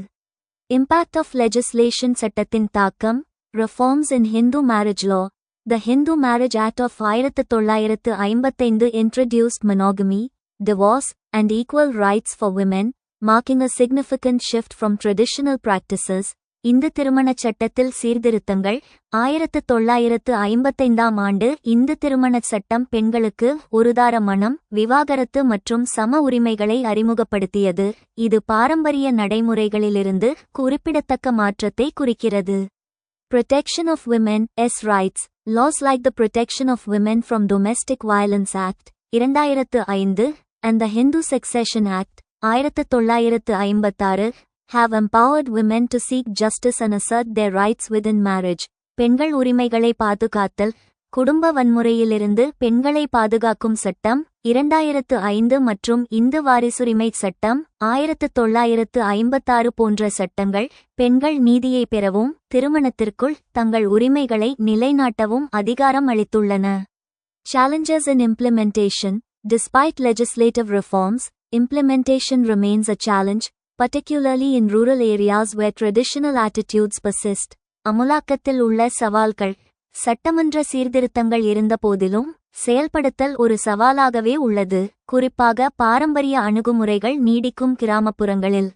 Impact of legislation. சட்டத்தின் தாக்கம். Reforms in Hindu marriage law. The Hindu Marriage Act of 1955 introduced monogamy, divorce, and equal rights for women, marking a significant shift from traditional practices. Hindu திருமணச் சட்டத்தில் சீர்திருத்தங்கள். 1955 ஆண்டு இந்து திருமணச் சட்டம் பெண்களுக்கு ஒருதார மணம், விவாகரத்து மற்றும் சம உரிமைகளை அறிமுகப்படுத்தியது. இது பாரம்பரிய நடைமுறைகளிலிருந்து குறிப்பிடத்தக்க மாற்றத்தை குறிக்கிறது. Protection of Women's Rights. Laws like the Protection of Women from Domestic Violence Act, 2005, and the Hindu Succession Act, 1956, have empowered women to seek justice and assert their rights within marriage. பெண்கள் உரிமைகளை பாதுகாத்தல். குடும்ப வன்முறையிலிருந்து பெண்களை பாதுகாக்கும் சட்டம் 2005 மற்றும் இந்து வாரிசுரிமை சட்டம் 1956 போன்ற சட்டங்கள் பெண்கள் நீதியை பெறவும் திருமணத்திற்குள் தங்கள் உரிமைகளை நிலைநாட்டவும் அதிகாரம் அளித்துள்ளன. Challenges in implementation. Despite legislative reforms, implementation remains a challenge, particularly in rural areas where traditional attitudes persist. அமுலாக்கத்தில் உள்ள சவால்கள். சட்டமன்ற சீர்திருத்தங்கள் இருந்தபோதிலும் செயல்படுத்தல் ஒரு சவாலாகவே உள்ளது, குறிப்பாக பாரம்பரிய அணுகுமுறைகள் நீடிக்கும் கிராமப்புறங்களில்.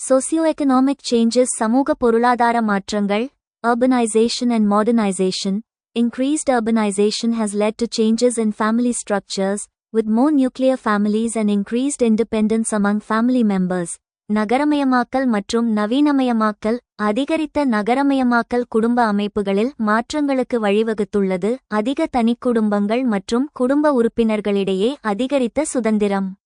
Socio-economic changes. சமூக பொருளாதார மாற்றங்கள். Urbanization and modernization. Increased urbanization has led to changes in family structures, with more nuclear families and increased independence among family members. நகரமயமாக்கல் மற்றும் நவீனமயமாக்கல். அதிகரித்த நகரமயமாக்கல் குடும்ப அமைப்புகளில் மாற்றங்களுக்கு வழிவகுத்துள்ளது. அதிக தனிக்குடும்பங்கள் மற்றும் குடும்ப உறுப்பினர்களிடையே அதிகரித்த சுதந்திரம்.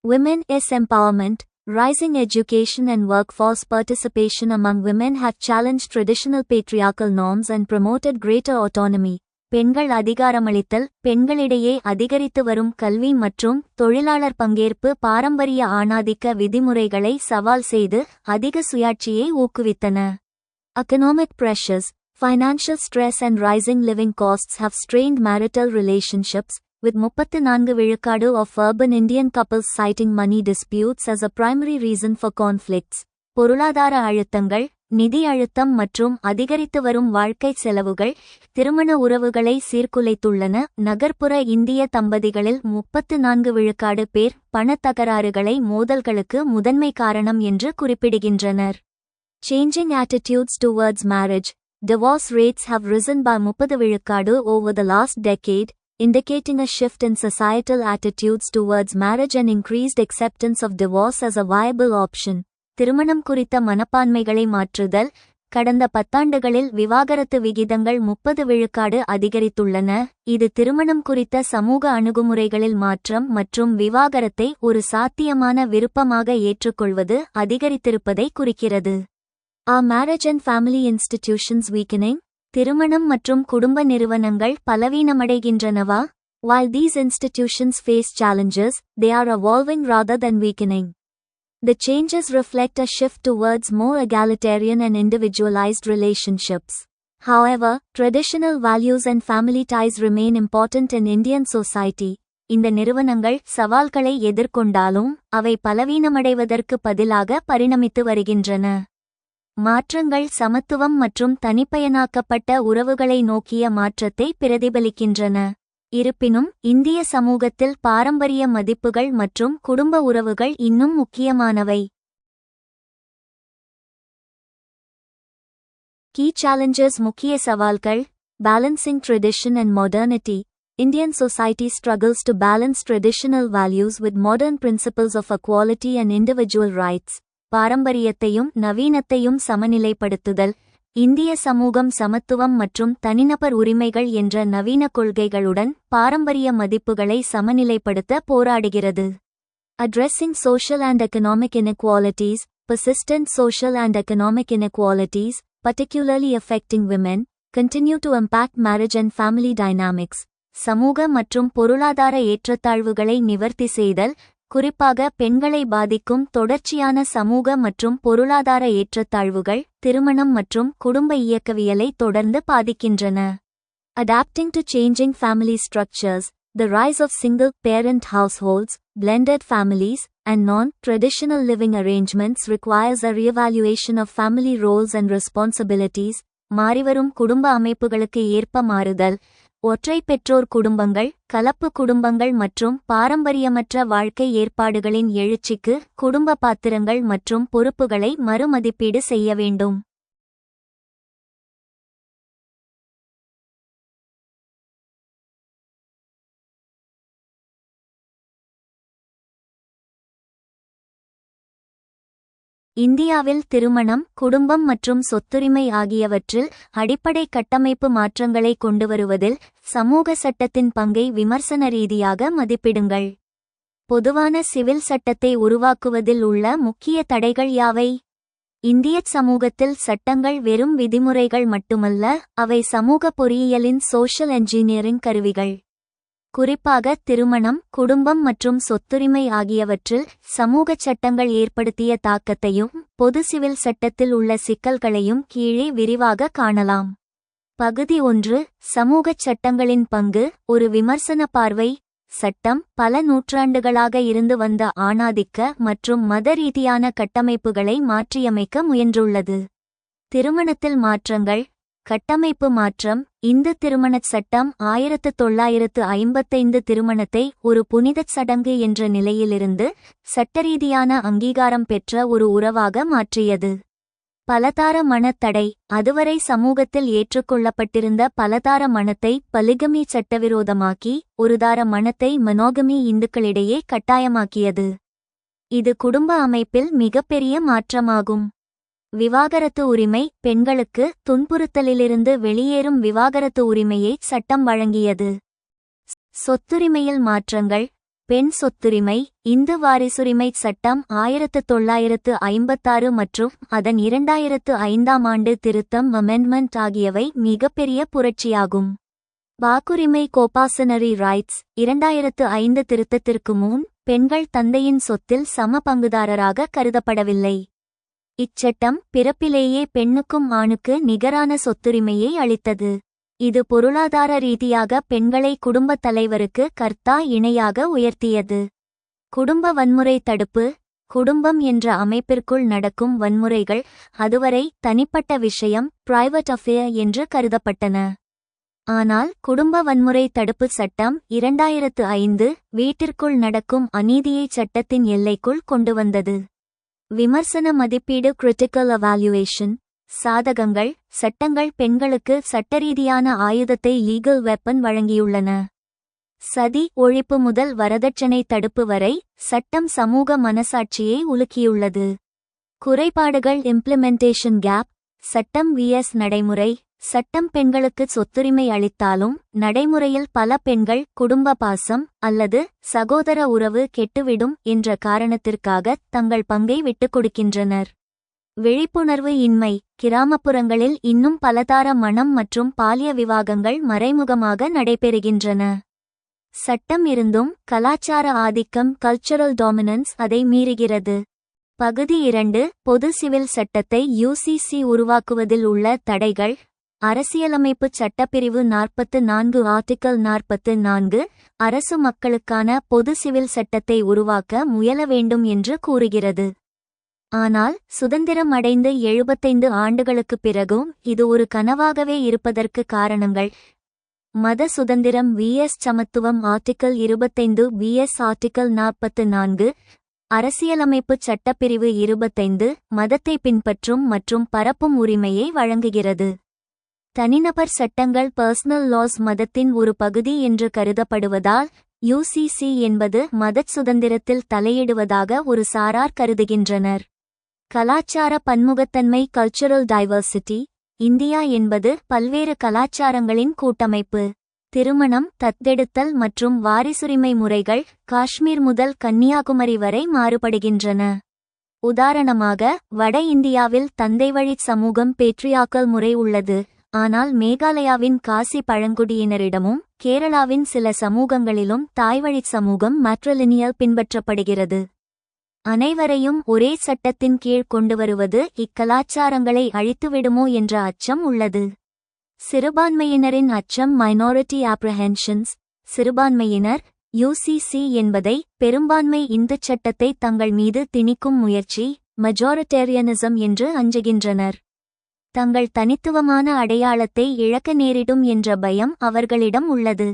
Women's empowerment. Rising education and workforce participation among women have challenged traditional patriarchal norms and promoted greater autonomy. பெண்கள் அதிகாரமளித்தல். பெண்களிடையே அதிகரித்து வரும் கல்வி மற்றும் தொழிலாளர் பங்கேற்பு பாரம்பரிய ஆணாதிக்க விதிமுறைகளை சவால் செய்து அதிக சுயாட்சியை ஊக்குவித்தன. Economic pressures. Financial stress and rising living costs have strained marital relationships, with 34% of urban Indian couples citing money disputes as a primary reason for conflicts. பொருளாதார அழுத்தங்கள். நிதி அழுத்தம் மற்றும் அதிகரித்து வரும் வாழ்க்கை செலவுகள் திருமண உறவுகளை சீர்குலைத்துள்ளன. நகர்ப்புற இந்திய தம்பதிகளில் 34% பேர் பணத் தகராறுகளை மோதல்களுக்கு முதன்மை காரணம் என்று குறிப்பிடுகின்றனர். Changing attitudes towards marriage. Divorce rates have risen by 30% over the last decade, indicating a shift in societal attitudes towards marriage and increased acceptance of divorce as a viable option. திருமணம் குறித்த மனப்பான்மைகளை மாற்றுதல். கடந்த 10 ஆண்டுகளில் விவாகரத்து விகிதங்கள் 30% அதிகரித்துள்ளன. இது திருமணம் குறித்த சமூக அணுகுமுறைகளில் மாற்றம் மற்றும் விவாகரத்தை ஒரு சாத்தியமான விருப்பமாக ஏற்றுக்கொள்வது அதிகரித்திருப்பதை குறிக்கிறது. Are marriage and family institutions weakening? திருமணம் மற்றும் குடும்ப நிறுவனங்கள் பலவீனமடைகின்றனவா? While these institutions face challenges, they are evolving rather than weakening. The changes reflect a shift towards more egalitarian and individualized relationships. However, traditional values and family ties remain important in Indian society. இந்த நிறுவனங்கள் சவால்களை எதிர்கொண்டாலும் அவை பலவீனமடைவதற்கு பதிலாக பரிணமித்து வருகின்றன. மாற்றங்கள் சமத்துவம் மற்றும் தனிப்பயனாக்கப்பட்ட உறவுகளை நோக்கிய மாற்றத்தை பிரதிபலிக்கின்றன. இருப்பினும் இந்திய சமூகத்தில் பாரம்பரிய மதிப்புகள் மற்றும் குடும்ப உறவுகள் இன்னும் முக்கியமானவை. Key challenges முக்கிய சவால்கள். Balancing tradition and modernity. Indian society struggles to balance traditional values with modern principles of equality and individual rights. பாரம்பரியத்தையும் நவீனத்தையும் சமநிலைப்படுத்துதல். இந்திய சமூகம் சமத்துவம் மற்றும் தனிநபர் உரிமைகள் என்ற நவீன கொள்கைகளுடன் பாரம்பரிய மதிப்புகளை சமநிலைப்படுத்த போராடுகிறது. Addressing social and economic inequalities. Persistent social and economic inequalities, particularly affecting women, continue to impact marriage and family dynamics. சமூக மற்றும் பொருளாதார ஏற்றத்தாழ்வுகளை நிவர்த்தி செய்தல், குறிப்பாக பெண்களை பாதிக்கும் தொடர்ச்சியான சமூக மற்றும் பொருளாதார ஏற்றத்தாழ்வுகள் திருமணம் மற்றும் குடும்ப இயக்கவியலை தொடர்ந்து பாதிக்கின்றன. Adapting to changing family structures. The rise of single-parent households, blended families, and non-traditional living arrangements requires a reevaluation of family roles and responsibilities. மாறிவரும் குடும்ப அமைப்புகளுக்கு ஏற்ப மாறுதல், ஒற்றை பெற்றோர் குடும்பங்கள், கலப்பு குடும்பங்கள் மற்றும் பாரம்பரியமற்ற வாழ்க்கை ஏற்பாடுகளின் எழுச்சிக்கு குடும்ப பாத்திரங்கள் மற்றும் பொறுப்புகளை மறுமதிப்பீடு செய்ய வேண்டும். இந்தியாவில் திருமணம், குடும்பம் மற்றும் சொத்துரிமை ஆகியவற்றில் அடிப்படை கட்டமைப்பு மாற்றங்களை கொண்டுவருவதில் சமூக சட்டத்தின் பங்கை விமர்சன ரீதியாக மதிப்பிடுங்கள். பொதுவான சிவில் சட்டத்தை உருவாக்குவதில் உள்ள முக்கிய தடைகள் யாவை? இந்திய சமூகத்தில் சட்டங்கள் வெறும் விதிமுறைகள் மட்டுமல்ல, அவை சமூக பொறியியலின் சோஷியல் என்ஜினியரிங் கருவிகள். குறிப்பாக திருமணம், குடும்பம் மற்றும் சொத்துரிமை ஆகியவற்றில் சமூகச் சட்டங்கள் ஏற்படுத்திய தாக்கத்தையும் பொது சிவில் சட்டத்தில் உள்ள சிக்கல்களையும் கீழே விரிவாக காணலாம். பகுதி 1. சமூகச் சட்டங்களின் பங்கு, ஒரு விமர்சன பார்வை. சட்டம் பல நூற்றாண்டுகளாக இருந்து வந்த ஆணாதிக்க மற்றும் மத ரீதியான கட்டமைப்புகளை மாற்றியமைக்க முயன்றுள்ளது. திருமணத்தில் மாற்றங்கள். கட்டமைப்பு மாற்றம். இந்து திருமணச் சட்டம் 1955 திருமணத்தை ஒரு புனிதச் சடங்கு என்ற நிலையிலிருந்து சட்டரீதியான அங்கீகாரம் பெற்ற ஒரு உறவாக மாற்றியது. பலதார மணத் தடை. அதுவரை சமூகத்தில் ஏற்றுக்கொள்ளப்பட்டிருந்த பலதார மணத்தை பலிகமி சட்டவிரோதமாக்கி ஒருதார மணத்தை மனோகமி இந்துக்களிடையே கட்டாயமாக்கியது. இது குடும்ப அமைப்பில் மிகப்பெரிய மாற்றமாகும். விவாகரத்து உரிமை. பெண்களுக்கு துன்புறுத்தலிலிருந்து வெளியேறும் விவாகரத்து உரிமையை சட்டம் வழங்கியது. சொத்துரிமையில் மாற்றங்கள். பெண் சொத்துரிமை. இந்து வாரிசுரிமை சட்டம் 1956 மற்றும் அதன் 2005ஆம் ஆண்டு திருத்தம் அமெண்ட்மெண்ட் ஆகியவை மிகப்பெரிய புரட்சியாகும். வாக்குரிமை. கோபாசனரி ரைட்ஸ். 2005 திருத்தத்திற்கு முன் பெண்கள் தந்தையின் சொத்தில் சம பங்குதாரராக கருதப்படவில்லை. இச்சட்டம் பிறப்பிலேயே பெண்ணுக்கும் ஆணுக்கு நிகரான சொத்துரிமையை அளித்தது. இது பொருளாதார ரீதியாக பெண்களை குடும்பத் தலைவருக்கு கர்த்தா இணையாக உயர்த்தியது. குடும்ப வன்முறை தடுப்பு. குடும்பம் என்ற அமைப்பிற்குள் நடக்கும் வன்முறைகள் அதுவரை தனிப்பட்ட விஷயம், பிரைவேட் அஃபேர் என்று கருதப்பட்டன. ஆனால் குடும்ப வன்முறை தடுப்பு சட்டம் 2005 வீட்டிற்குள் நடக்கும் அநீதியை சட்டத்தின் எல்லைக்குள் கொண்டுவந்தது. விமர்சன மதிப்பீடு. Critical evaluation. சாதகங்கள். சட்டங்கள் பெண்களுக்கு சட்டரீதியான ஆயுதத்தை லீகல் வெப்பன் வழங்கியுள்ளன. சதி ஒழிப்பு முதல் வரதட்சணை தடுப்பு வரை சட்டம் சமூக மனசாட்சியை உலுக்கியுள்ளது. குறைபாடுகள். Implementation gap. சட்டம் vs நடைமுறை. சட்டம் பெண்களுக்கு சொத்துரிமை அளித்தாலும் நடைமுறையில் பல பெண்கள் குடும்ப பாசம் அல்லது சகோதர உறவு கெட்டுவிடும் என்ற காரணத்திற்காக தங்கள் பங்கை விட்டுக் கொடுக்கின்றனர். விழிப்புணர்வு இன்மை. கிராமப்புறங்களில் இன்னும் பலதார மணம் மற்றும் பாலிய விவாகங்கள் மறைமுகமாக நடைபெறுகின்றன. சட்டம் இருந்தும் கலாச்சார ஆதிக்கம் கல்ச்சரல் டாமினன்ஸ் அதை மீறுகிறது. பகுதி 2. பொது சிவில் சட்டத்தை UCC உருவாக்குவதில் உள்ள தடைகள். அரசியலமைப்புச் சட்டப்பிரிவு 44 ஆர்டிக்கல் 44 அரசு மக்களுக்கான பொது சிவில் சட்டத்தை உருவாக்க முயல வேண்டும் என்று கூறுகிறது. ஆனால் சுதந்திரம் அடைந்து 75 ஆண்டுகளுக்குப் பிறகும் இது ஒரு கனவாகவே இருப்பதற்கு காரணங்கள்: மத சுதந்திரம் vs சமத்துவம் ஆர்டிக்கல் 25 vs ஆர்டிக்கல் 44, அரசியலமைப்புச் சட்டப்பிரிவு 25 மதத்தை பின்பற்றும் மற்றும் பரப்பும் உரிமையை வழங்குகிறது. தனிநபர் சட்டங்கள் பர்சனல் லாஸ் மதத்தின் ஒரு பகுதி என்று கருதப்படுவதால் UCC என்பது மதச் சுதந்திரத்தில் தலையிடுவதாக ஒரு சாரார் கருதுகின்றனர். கலாச்சார பன்முகத்தன்மை கல்ச்சுரல் டைவர்சிட்டி. இந்தியா என்பது பல்வேறு கலாச்சாரங்களின் கூட்டமைப்பு. திருமணம், தத்தெடுத்தல் மற்றும் வாரிசுரிமை முறைகள் காஷ்மீர் முதல் கன்னியாகுமரி வரை மாறுபடுகின்றன. உதாரணமாக, வட இந்தியாவில் தந்தைவழிச் சமூகம் பேட்ரியார்க்கல் முறை உள்ளது. ஆனால் மேகாலயாவின் காசி பழங்குடியினரிடமும் கேரளாவின் சில சமூகங்களிலும் தாய்வழிச் சமூகம் மேட்ரிலினியல் பின்பற்றப்படுகிறது. அனைவரையும் ஒரே சட்டத்தின் கீழ் கொண்டுவருவது இக்கலாச்சாரங்களை அழித்துவிடுமோ என்ற அச்சம் உள்ளது. சிறுபான்மையினரின் அச்சம் மைனாரிட்டி ஆப்ரஹென்ஷன்ஸ். சிறுபான்மையினர் UCC என்பதை பெரும்பான்மை இந்துச் சட்டத்தை தங்கள் மீது திணிக்கும் முயற்சி மெஜாரிட்டேரியனிசம் என்று அஞ்சுகின்றனர். தங்கள் தனித்துவமான அடையாளத்தை இழக்க நேரிடும் என்ற பயம் அவர்களிடம் உள்ளது.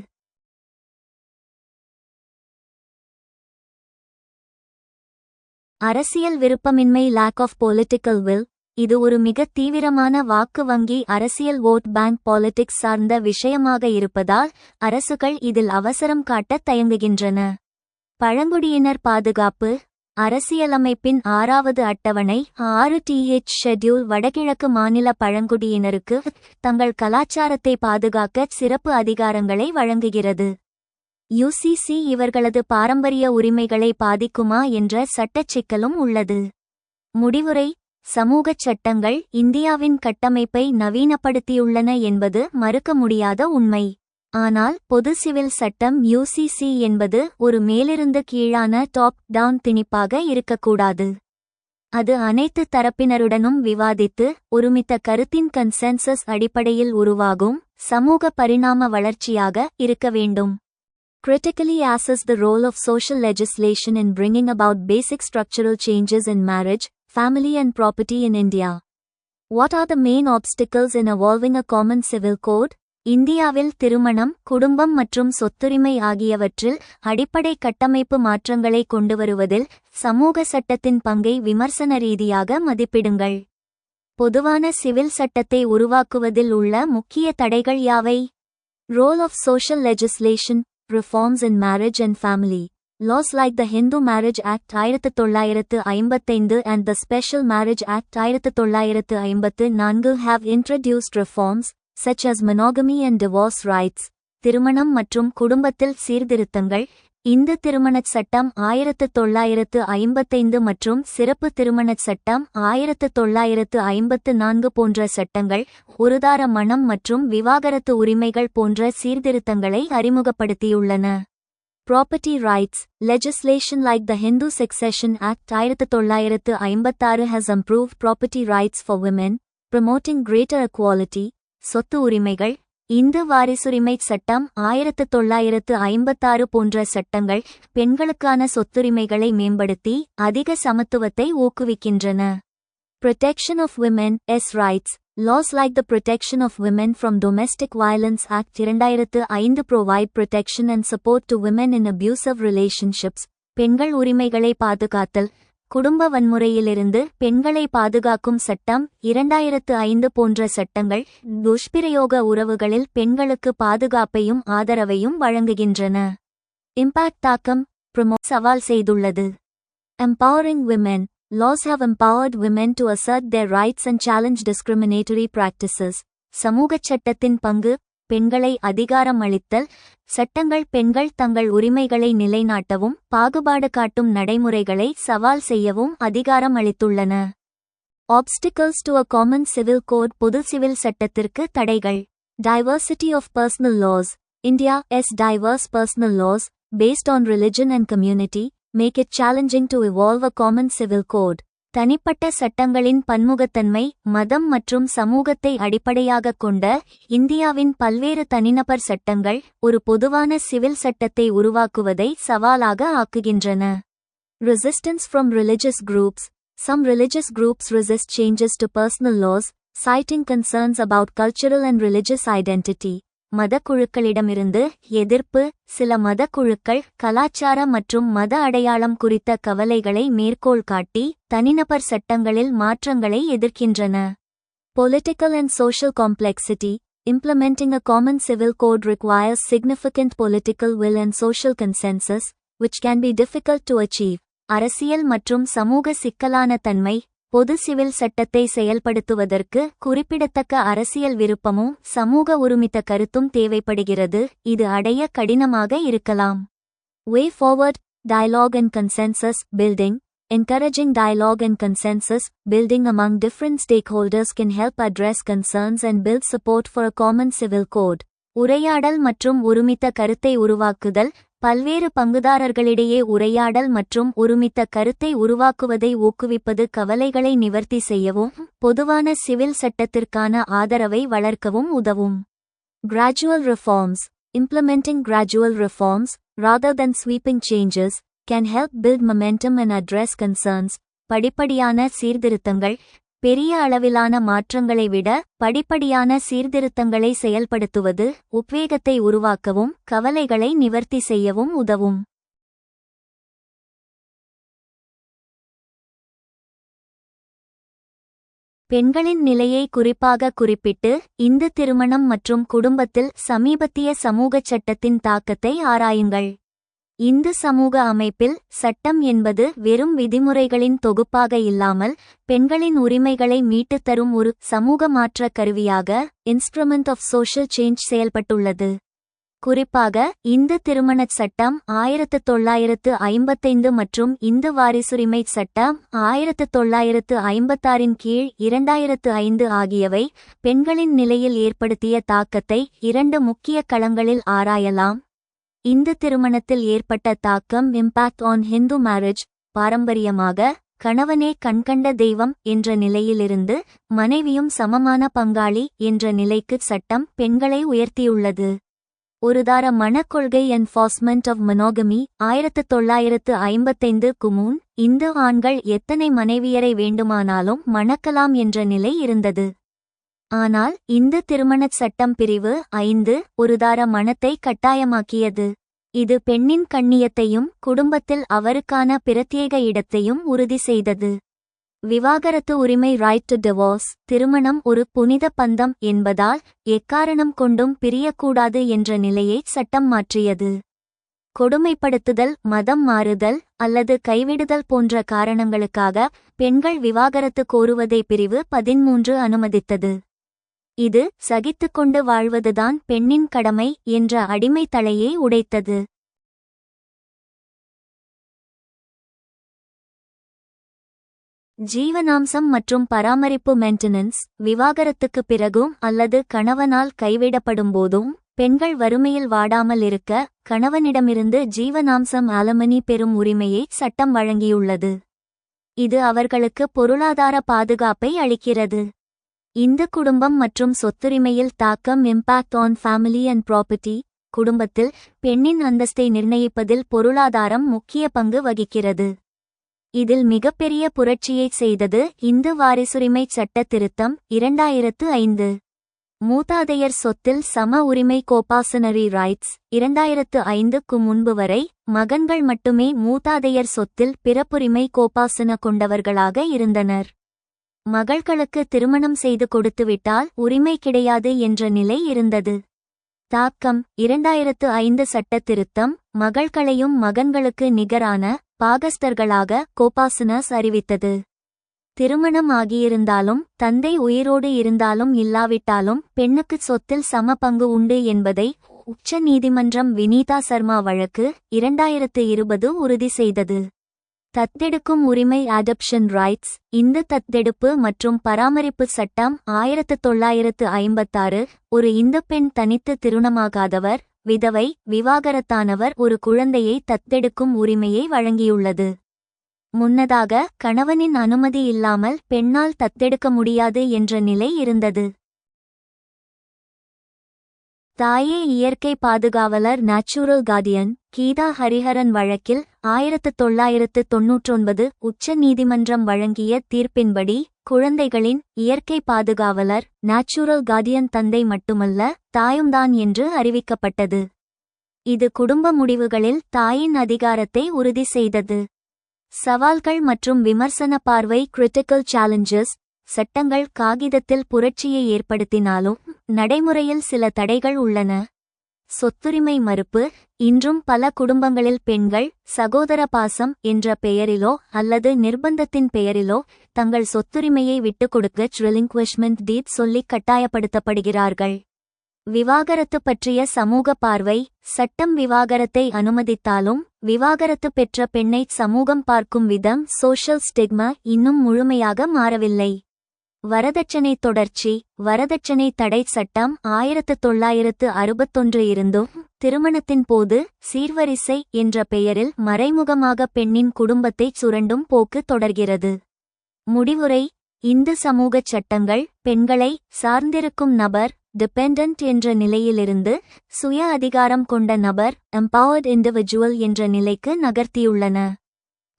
அரசியல் விருப்பமின்மை lack of political will. இது ஒரு மிக தீவிரமான வாக்கு வங்கி அரசியல் vote bank politics சார்ந்த விஷயமாக இருப்பதால் அரசுகள் இதில் அவசரம் காட்ட தயங்குகின்றன. பழங்குடியினர் பாதுகாப்பு. அரசியலமைப்பின் 6வது அட்டவணை 6th ஷெட்யூல் வடகிழக்கு மாநில பழங்குடியினருக்கு தங்கள் கலாச்சாரத்தை பாதுகாக்க சிறப்பு அதிகாரங்களை வழங்குகிறது. UCC இவர்களது பாரம்பரிய உரிமைகளை பாதிக்குமா என்ற சட்டச் சிக்கலும் உள்ளது. முடிவுரை: சமூகச் சட்டங்கள் இந்தியாவின் கட்டமைப்பை நவீனப்படுத்தியுள்ளன என்பது மறுக்க முடியாத உண்மை. ஆனால் பொது சிவில் சட்டம் UCC என்பது ஒரு மேலிருந்து கீழான டாப் டவுன் திணிப்பாக இருக்கக்கூடாது. அது அனைத்து தரப்பினருடனும் விவாதித்து ஒருமித்த கருத்தின் கன்சென்சஸ் அடிப்படையில் உருவாகும் சமூக பரிணாம வளர்ச்சியாக இருக்க வேண்டும். Critically assess the role of social legislation in bringing about basic structural changes in marriage, family and property in India. What are the main obstacles in evolving a common civil code? இந்தியாவில் திருமணம், குடும்பம் மற்றும் சொத்துரிமை ஆகியவற்றில் அடிப்படை கட்டமைப்பு மாற்றங்களை கொண்டுவருவதில் சமூக சட்டத்தின் பங்கை விமர்சன ரீதியாக மதிப்பிடுங்கள். பொதுவான சிவில் சட்டத்தை உருவாக்குவதில் உள்ள முக்கிய தடைகள் யாவை? Role of social legislation, reforms in marriage and family. Laws like the Hindu Marriage Act 1955 and the Special Marriage Act 1954 have introduced reforms such as monogamy and divorce rights. திருமணம் மற்றும் குடும்பத்தில் சீர்திருத்தங்கள். இந்து திருமணச் சட்டம் 1955 மற்றும் சிறப்பு திருமணச் சட்டம் 1954 போன்ற சட்டங்கள் ஒருதார மணம் மற்றும் விவாகரத்து உரிமைகள் போன்ற சீர்திருத்தங்களை அறிமுகப்படுத்தியுள்ளன. Property rights. Legislation like the Hindu Succession Act 1956 has improved property rights for women, promoting greater equality. சொத்து உரிமைகள். இந்து வாரிசுரிமை சட்டம் 1956 போன்ற சட்டங்கள் பெண்களுக்கான சொத்துரிமைகளை மேம்படுத்தி அதிக சமத்துவத்தை ஊக்குவிக்கின்றன. Protection of women's rights. Laws like the Protection of Women from Domestic Violence Act 2005 provide protection and support to women in abusive relationships. பெண்கள் உரிமைகளை பாதுகாத்தல். குடும்ப வன்முறையிலிருந்து பெண்களை பாதுகாக்கும் சட்டம் 2005 போன்ற சட்டங்கள் துஷ்பிரயோக உறவுகளில் பெண்களுக்கு பாதுகாப்பையும் ஆதரவையும் வழங்குகின்றன. இம்பாக்ட் தாக்கம் சவால் செய்துள்ளது. Empowering women. Laws have empowered women to assert their rights and challenge discriminatory practices. சமூகச் சட்டத்தின் பங்கு. பெண்களை அதிகாரம் அளித்தல். சட்டங்கள் பெண்கள் தங்கள் உரிமைகளை நிலைநாட்டவும் பாகுபாடு காட்டும் நடைமுறைகளை சவால் செய்யவும் அதிகாரம் அளித்துள்ளன. Obstacles to a common civil code. பொது சிவில் சட்டத்திற்கு தடைகள். Diversity of personal laws. India's diverse personal laws, based on religion and community, make it challenging to evolve a common civil code. தனிப்பட்ட சட்டங்களின் பன்முகத்தன்மை, மதம் மற்றும் சமூகத்தை அடிப்படையாகக் கொண்ட இந்தியாவின் பல்வேறு தனிநபர் சட்டங்கள் ஒரு பொதுவான சிவில் சட்டத்தை உருவாக்குவதை சவாலாக ஆக்குகின்றன. Resistance from religious groups. Some religious groups resist changes to personal laws, citing concerns about cultural and religious identity. மதக்குழுக்களிடமிருந்து எதிர்ப்பு. சில மதக்குழுக்கள் கலாச்சார மற்றும் மத அடையாளம் குறித்த கவலைகளை மேற்கோள் காட்டி தனிநபர் சட்டங்களில் மாற்றங்களை எதிர்க்கின்றன. Political and social complexity. Implementing a common civil code requires significant political will and social consensus, which can be difficult to achieve. அரசியல் மற்றும் சமூக சிக்கலான தன்மை. பொது சிவில் சட்டத்தை செயல்படுத்துவதற்கு குறிப்பிடத்தக்க அரசியல் விருப்பமும் சமூக ஒருமித்த கருத்தும் தேவைப்படுகிறது. இது அடைய கடினமாக இருக்கலாம். Way forward. Dialogue and consensus building. Encouraging dialogue and consensus building among different stakeholders can help address concerns and build support for a common civil code. உரையாடல் மற்றும் ஒருமித்த கருத்தை உருவாக்குதல். பல்வேறு பங்குதாரர்களிடையே உரையாடல் மற்றும் ஒருமித்த கருத்தை உருவாக்குவதை ஊக்குவிப்பது கவலைகளை நிவர்த்தி செய்யவும் பொதுவான சிவில் சட்டத்திற்கான ஆதரவை வளர்க்கவும் உதவும். Gradual reforms. Implementing gradual reforms, rather than sweeping changes, can help build momentum and address concerns. படிப்படியான சீர்திருத்தங்கள். பெரிய அளவிலான மாற்றங்களை விட படிப்படியான சீர்திருத்தங்களை செயல்படுத்துவது உத்வேகத்தை உருவாக்கவும் கவலைகளை நிவர்த்தி செய்யவும் உதவும். பெண்களின் நிலையை குறிப்பாக குறிப்பிட்டு இந்து திருமணம் மற்றும் குடும்பத்தில் சமீபத்திய சமூகச் சட்டத்தின் தாக்கத்தை ஆராயுங்கள். இந்து சமூக அமைப்பில் சட்டம் என்பது வெறும் விதிமுறைகளின் தொகுப்பாக இல்லாமல் பெண்களின் உரிமைகளை மீட்டுத் தரும் ஒரு சமூக மாற்ற கருவியாக இன்ஸ்ட்ருமெண்ட் ஆஃப் சோஷியல் சேஞ்ச் செயல்பட்டுள்ளது. குறிப்பாக இந்து திருமணச் சட்டம் 1955 மற்றும் இந்து வாரிசுரிமை சட்டம் 1956 கீழ் 2005 ஆகியவை பெண்களின் நிலையில் ஏற்படுத்திய தாக்கத்தை இரண்டு முக்கிய களங்களில் ஆராயலாம். இந்து திருமணத்தில் ஏற்பட்ட தாக்கம். Impact on Hindu marriage. பாரம்பரியமாக கணவனே கண்கண்ட தெய்வம் என்ற நிலையிலிருந்து மனைவியும் சமமான பங்காளி என்ற நிலைக்கு சட்டம் பெண்களை உயர்த்தியுள்ளது. ஒருதார மணக்கொள்கை என்ஃபோர்ஸ்மெண்ட் ஆஃப் மொனோகமி 1955 முன் இந்து ஆண்கள் எத்தனை மனைவியரை வேண்டுமானாலும் மணக்கலாம் என்ற நிலை இருந்தது. ஆனால் இந்து திருமணச் சட்டம் பிரிவு 5 ஒருதார மணத்தை கட்டாயமாக்கியது. இது பெண்ணின் கண்ணியத்தையும் குடும்பத்தில் அவருக்கான பிரத்யேக இடத்தையும் உறுதி செய்தது. விவாகரத்து உரிமை. Right to divorce. திருமணம் ஒரு புனித பந்தம் என்பதால் எக்காரணம் கொண்டும் பிரியக்கூடாது என்ற நிலையை சட்டம் மாற்றியது. கொடுமைப்படுத்துதல், மதம் மாறுதல் அல்லது கைவிடுதல் போன்ற காரணங்களுக்காக பெண்கள் விவாகரத்து கோருவதை பிரிவு 13 அனுமதித்தது. இது சகித்துக்கொண்டு வாழ்வதுதான் பெண்ணின் கடமை என்ற அடிமைத் தலையை உடைத்தது. ஜீவனாம்சம் மற்றும் பராமரிப்பு. மெயின்டெனன்ஸ். விவாகரத்துக்கு பிறகும் அல்லது கணவனால் கைவிடப்படும்போதும் பெண்கள் வறுமையில் வாடாமல் இருக்க கணவனிடமிருந்து ஜீவனாம்சம் ஆலமனி பெறும் உரிமையை சட்டம் வழங்கியுள்ளது. இது அவர்களுக்கு பொருளாதார பாதுகாப்பை அளிக்கிறது. இந்து குடும்பம் மற்றும் சொத்துரிமையில் தாக்கம். Impact on family and property. குடும்பத்தில் பெண்ணின் அந்தஸ்தை நிர்ணயிப்பதில் பொருளாதாரம் முக்கிய பங்கு வகிக்கிறது. இதில் மிகப்பெரிய புரட்சியைச் செய்தது இந்து வாரிசுரிமை சட்ட திருத்தம் 2005. மூதாதையர் சொத்தில் சம உரிமை. கோபாசனரி ரைட்ஸ். 2005 முன்பு வரை மகன்கள் மட்டுமே மூதாதையர் சொத்தில் பிறப்புரிமை கோபாசன கொண்டவர்களாக இருந்தனர். மகள்களுக்கு திருமணம் செய்து கொடுத்துவிட்டால் உரிமை கிடையாது என்ற நிலை இருந்தது. தாக்கம். 2005 சட்ட திருத்தம் மகள்களையும் மகன்களுக்கு நிகரான பாகஸ்தர்களாக கோபாசனஸ் அறிவித்தது. திருமணம் ஆகியிருந்தாலும் தந்தை உயிரோடு இருந்தாலும் இல்லாவிட்டாலும் பெண்ணுக்கு சொத்தில் சம பங்கு உண்டு என்பதை உச்ச நீதிமன்றம் வினீதா சர்மா வழக்கு 2020 உறுதி செய்தது. தத்தெடுக்கும் உரிமை. Adoption rights. இந்து தத்தெடுப்பு மற்றும் பராமரிப்பு சட்டம் 1956 ஒரு இந்து பெண் தனித்து திருமணமாகாதவர், விதவை, விவாகரத்தானவர் ஒரு குழந்தையை தத்தெடுக்கும் உரிமையை வழங்கியுள்ளது. முன்னதாக கணவனின் அனுமதி இல்லாமல் பெண்ணால் தத்தெடுக்க முடியாது என்ற நிலை இருந்தது. தாயே இயற்கை பாதுகாவலர் நேச்சுரல் கார்டியன் கீதா ஹரிஹரன் வழக்கில் 1999 உச்ச நீதிமன்றம் வழங்கிய தீர்ப்பின்படி குழந்தைகளின் இயற்கை பாதுகாவலர் நேச்சுரல் கார்டியன் தந்தை மட்டுமல்ல தாயும்தான் என்று அறிவிக்கப்பட்டது. இது குடும்ப முடிவுகளில் தாயின் அதிகாரத்தை உறுதி செய்தது. சவால்கள் மற்றும் விமர்சன பார்வை கிரிட்டிக்கல் சேலஞ்சஸ். சட்டங்கள் காகிதத்தில் புரட்சியை ஏற்படுத்தினாலும் நடைமுறையில் சில தடைகள் உள்ளன. சொத்துரிமை மறுப்பு. இன்றும் பல குடும்பங்களில் பெண்கள் சகோதர பாசம் என்ற பெயரிலோ அல்லது நிர்பந்தத்தின் பெயரிலோ தங்கள் சொத்துரிமையை விட்டுக் கொடுக்க ரிலிங்க்விஷ்மென்ட் டீட் சொல்லி கட்டாயப்படுத்தப்படுகிறார்கள். விவாகரத்து பற்றிய சமூக பார்வை. சட்டம் விவாகரத்தை அனுமதித்தாலும் விவாகரத்து பெற்ற பெண்ணை சமூகம் பார்க்கும் விதம் சோஷியல் ஸ்டிக்மா இன்னும் முழுமையாக மாறவில்லை. வரதட்சணை தொடர்ச்சி. வரதட்சணை தடை சட்டம் 1961 இருந்தும் திருமணத்தின் போது சீர்வரிசை என்ற பெயரில் மறைமுகமாக பெண்ணின் குடும்பத்தை சுரண்டும் போக்கு தொடர்கிறது. முடிவுரை. இந்து சமூகச் சட்டங்கள் பெண்களை சார்ந்திருக்கும் நபர் டிபெண்டன்ட் என்ற நிலையிலிருந்து சுய அதிகாரம் கொண்ட நபர் எம்பவர்ட் இண்டிவிஜுவல் என்ற நிலைக்கு நகர்த்தியுள்ளன.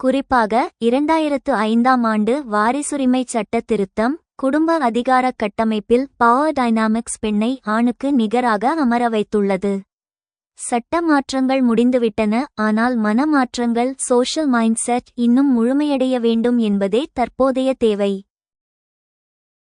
குறிப்பாக 2005ஆம் ஆண்டு வாரிசுரிமை சட்ட திருத்தம் குடும்ப அதிகார கட்டமைப்பில் பவர் டைனாமிக்ஸ் பெண்ணை ஆணுக்கு நிகராக அமர வைத்துள்ளது. சட்ட மாற்றங்கள் முடிந்துவிட்டன, ஆனால் மனமாற்றங்கள் சோஷியல் மைண்ட் செட் இன்னும் முழுமையடைய வேண்டும் என்பதே தற்போதைய தேவை.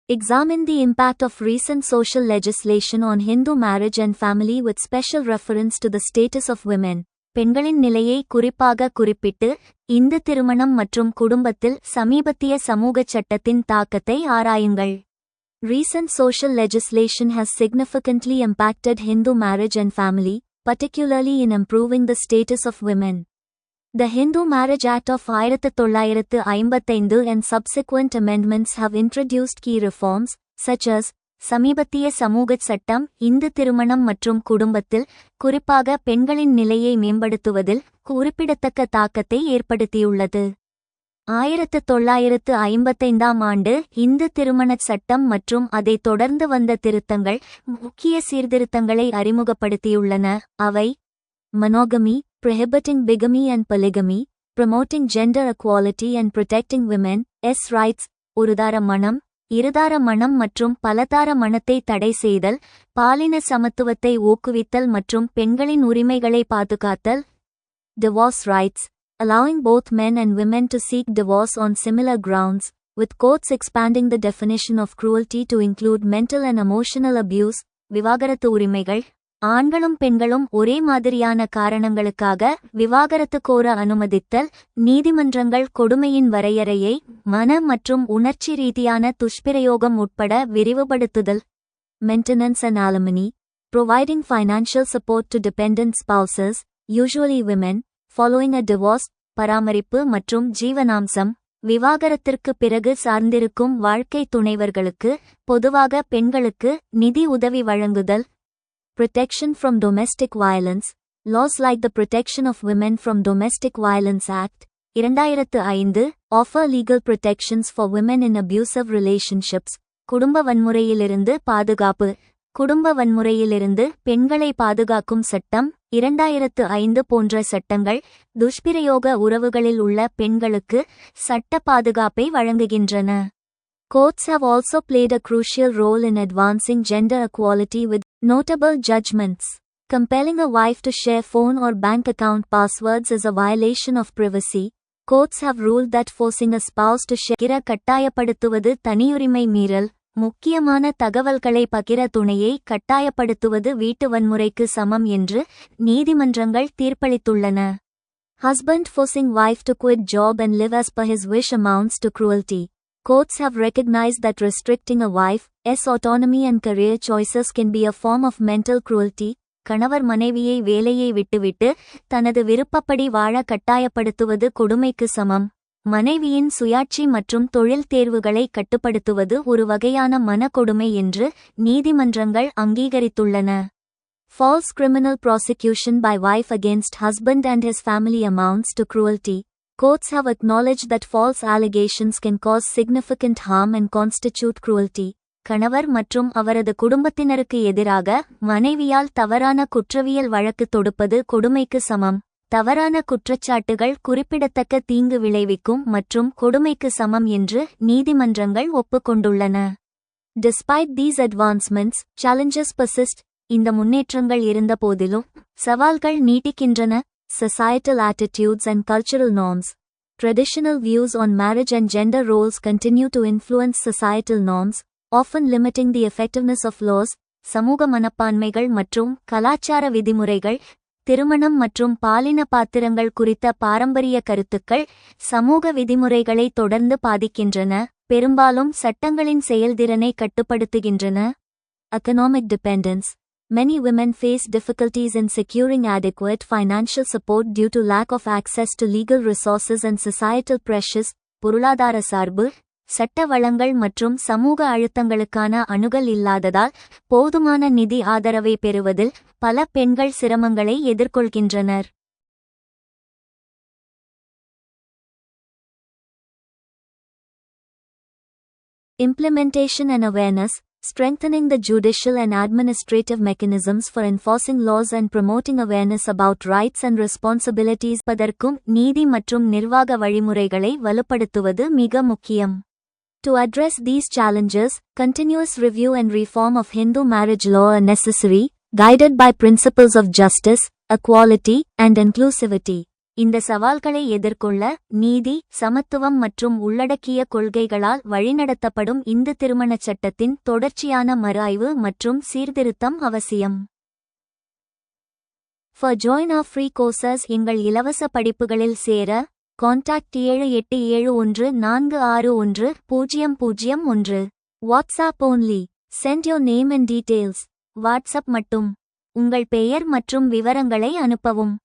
Examine the impact of recent social legislation on Hindu marriage and family with special reference to the status of women. பெண்களின் நிலையை குறிப்பாக குறிப்பிட்டு இந்து திருமணம் மற்றும் குடும்பத்தில் சமீபத்திய சமூகச் சட்டத்தின் தாக்கத்தை ஆராயுங்கள். Recent social legislation has significantly impacted Hindu marriage and family, particularly in improving the status of women. The Hindu Marriage Act of 1955 and subsequent amendments have introduced key reforms, such as சமீபத்திய சமூகச் சட்டம் இந்து திருமணம் மற்றும் குடும்பத்தில் குறிப்பாக பெண்களின் நிலையை மேம்படுத்துவதில் குறிப்பிடத்தக்க தாக்கத்தை ஏற்படுத்தியுள்ளது. 1955ஆம் ஆண்டு இந்து திருமணச் சட்டம் மற்றும் அதைத் தொடர்ந்து வந்த திருத்தங்கள் முக்கிய சீர்திருத்தங்களை அறிமுகப்படுத்தியுள்ளன. அவை monogamy, prohibiting bigamy and polygamy, promoting gender equality and protecting women's rights, ஒருதார மணம், இருதார மணம் மற்றும் பலதார மணத்தை தடை செய்தல், பாலின சமத்துவத்தை ஊக்குவித்தல் மற்றும் பெண்களின் உரிமைகளை பாதுகாத்தல், divorce rights, allowing both men and women to seek divorce on similar grounds, with courts expanding the definition of cruelty to include mental and emotional abuse, விவாகரத்து உரிமைகள், ஆண்களும் பெண்களும் ஒரே மாதிரியான காரணங்களுக்காக விவாகரத்து கோர அனுமதித்தல், நீதிமன்றங்கள் கொடுமையின் வரையறையை மன மற்றும் உணர்ச்சி ரீதியான துஷ்பிரயோகம் உட்பட விரிவுபடுத்துதல், maintenance and alimony, providing financial support to dependent spouses, usually women, following a divorce, பராமரிப்பு மற்றும் ஜீவனாம்சம், விவாகரத்திற்கு பிறகு சார்ந்திருக்கும் வாழ்க்கை துணைவர்களுக்கு பொதுவாக பெண்களுக்கு நிதி உதவி வழங்குதல், protection from domestic violence, laws like the Protection of Women from Domestic Violence Act, 2005, offer legal protections for women in abusive relationships, குடும்ப வன்முறையிலிருந்து பாதுகாப்பு, குடும்ப வன்முறையிலிருந்து பெண்களை பாதுகாக்கும் சட்டம் 2005 போன்ற சட்டங்கள் துஷ்பிரயோக உறவுகளில் உள்ள பெண்களுக்கு சட்ட பாதுகாப்பை வழங்குகின்றன. Courts have also played a crucial role in advancing gender equality with notable judgments. Compelling a wife to share phone or bank account passwords is a violation of privacy. Courts have ruled that forcing a spouse to share கட்டாயப்படுத்துவது தனியுரிமை மீறல், முக்கியமான தகவல்களை பகிர துணையை கட்டாயப்படுத்துவது வீட்டு வன்முறைக்கு சமம் என்று நீதிமன்றங்கள் தீர்ப்பளித்துள்ளன. Husband forcing wife to quit job and live as per his wish amounts to cruelty. Courts have recognized that restricting a wife's autonomy and career choices can be a form of mental cruelty. கணவர் மனைவியை வேலையை விட்டுவிட்டு தனது விருப்பப்படி வாழ கட்டாயப்படுத்துவது கொடுமைக்கு சமம். மனைவியின் சுயாட்சி மற்றும் தொழில் தேர்வுகளை கட்டுப்படுத்துவது ஒரு வகையான மனக்கொடுமை என்று நீதிமன்றங்கள் அங்கீகரித்துள்ளன. False criminal prosecution by wife against husband and his family amounts to cruelty. Courts have acknowledged that false allegations can cause significant harm and constitute cruelty. கணவர் மற்றும் அவரது குடும்பத்தினருக்கு எதிராக மனைவியால் தவறான குற்றவியல் வழக்கு தொடுப்பது கொடுமைக்கு சமம். தவறான குற்றச்சாட்டுகள் குறிப்பிடத்தக்க தீங்கு விளைவிக்கும் மற்றும் கொடுமைக்கு சமம் என்று நீதிமன்றங்கள் ஒப்புக்கொண்டுள்ளன. Despite these advancements, challenges persist. இந்த முன்னேற்றங்கள் இருந்தபோதிலும் சவால்கள் நீட்டிக்கின்றன. Societal attitudes and cultural norms. Traditional views on marriage and gender roles continue to influence societal norms, often limiting the effectiveness of laws. சமூக மனப்பான்மைகள் மற்றும் கலாச்சார விதிமுறைகள், திருமணம் மற்றும் பாலின பாத்திரங்கள் குறித்த பாரம்பரிய கருத்துக்கள் சமூக விதிமுறைகளை தொடர்ந்து பாதிக்கின்றன, பெரும்பாலும் சட்டங்களின் செயல்திறனை கட்டுப்படுத்துகின்றன. Economic dependence. Many women face difficulties in securing adequate financial support due to lack of access to legal resources and societal pressures. பொருளாதார சார்பு, சட்ட வளங்கள் மற்றும் சமூக அழுத்தங்களுக்கான அணுகல் இல்லாததால் போதுமான நிதி ஆதரவை பெறுவதில் பல பெண்கள் சிரமங்களை எதிர்கொள்கின்றனர். Implementation and awareness. Strengthening the judicial and administrative mechanisms for enforcing laws and promoting awareness about rights and responsibilities. பதற்கும் நீதி மற்றும் நிர்வாக வழிமுறைகளை வலுப்படுத்துவது மிக முக்கியம். To address these challenges, continuous review and reform of Hindu marriage law are necessary, guided by principles of justice, equality, and inclusivity. இந்த சவால்களை எதிர்கொள்ள நீதி, சமத்துவம் மற்றும் உள்ளடக்கிய கொள்கைகளால் வழிநடத்தப்படும் இந்து திருமணச் சட்டத்தின் தொடர்ச்சியான மறுஆய்வு மற்றும் சீர்திருத்தம் அவசியம். For join our free courses, எங்கள் இலவச படிப்புகளில் சேர contact 7871461001. WhatsApp only. Send your name and details. WhatsApp மட்டும். உங்கள் பெயர் மற்றும் விவரங்களை அனுப்பவும்.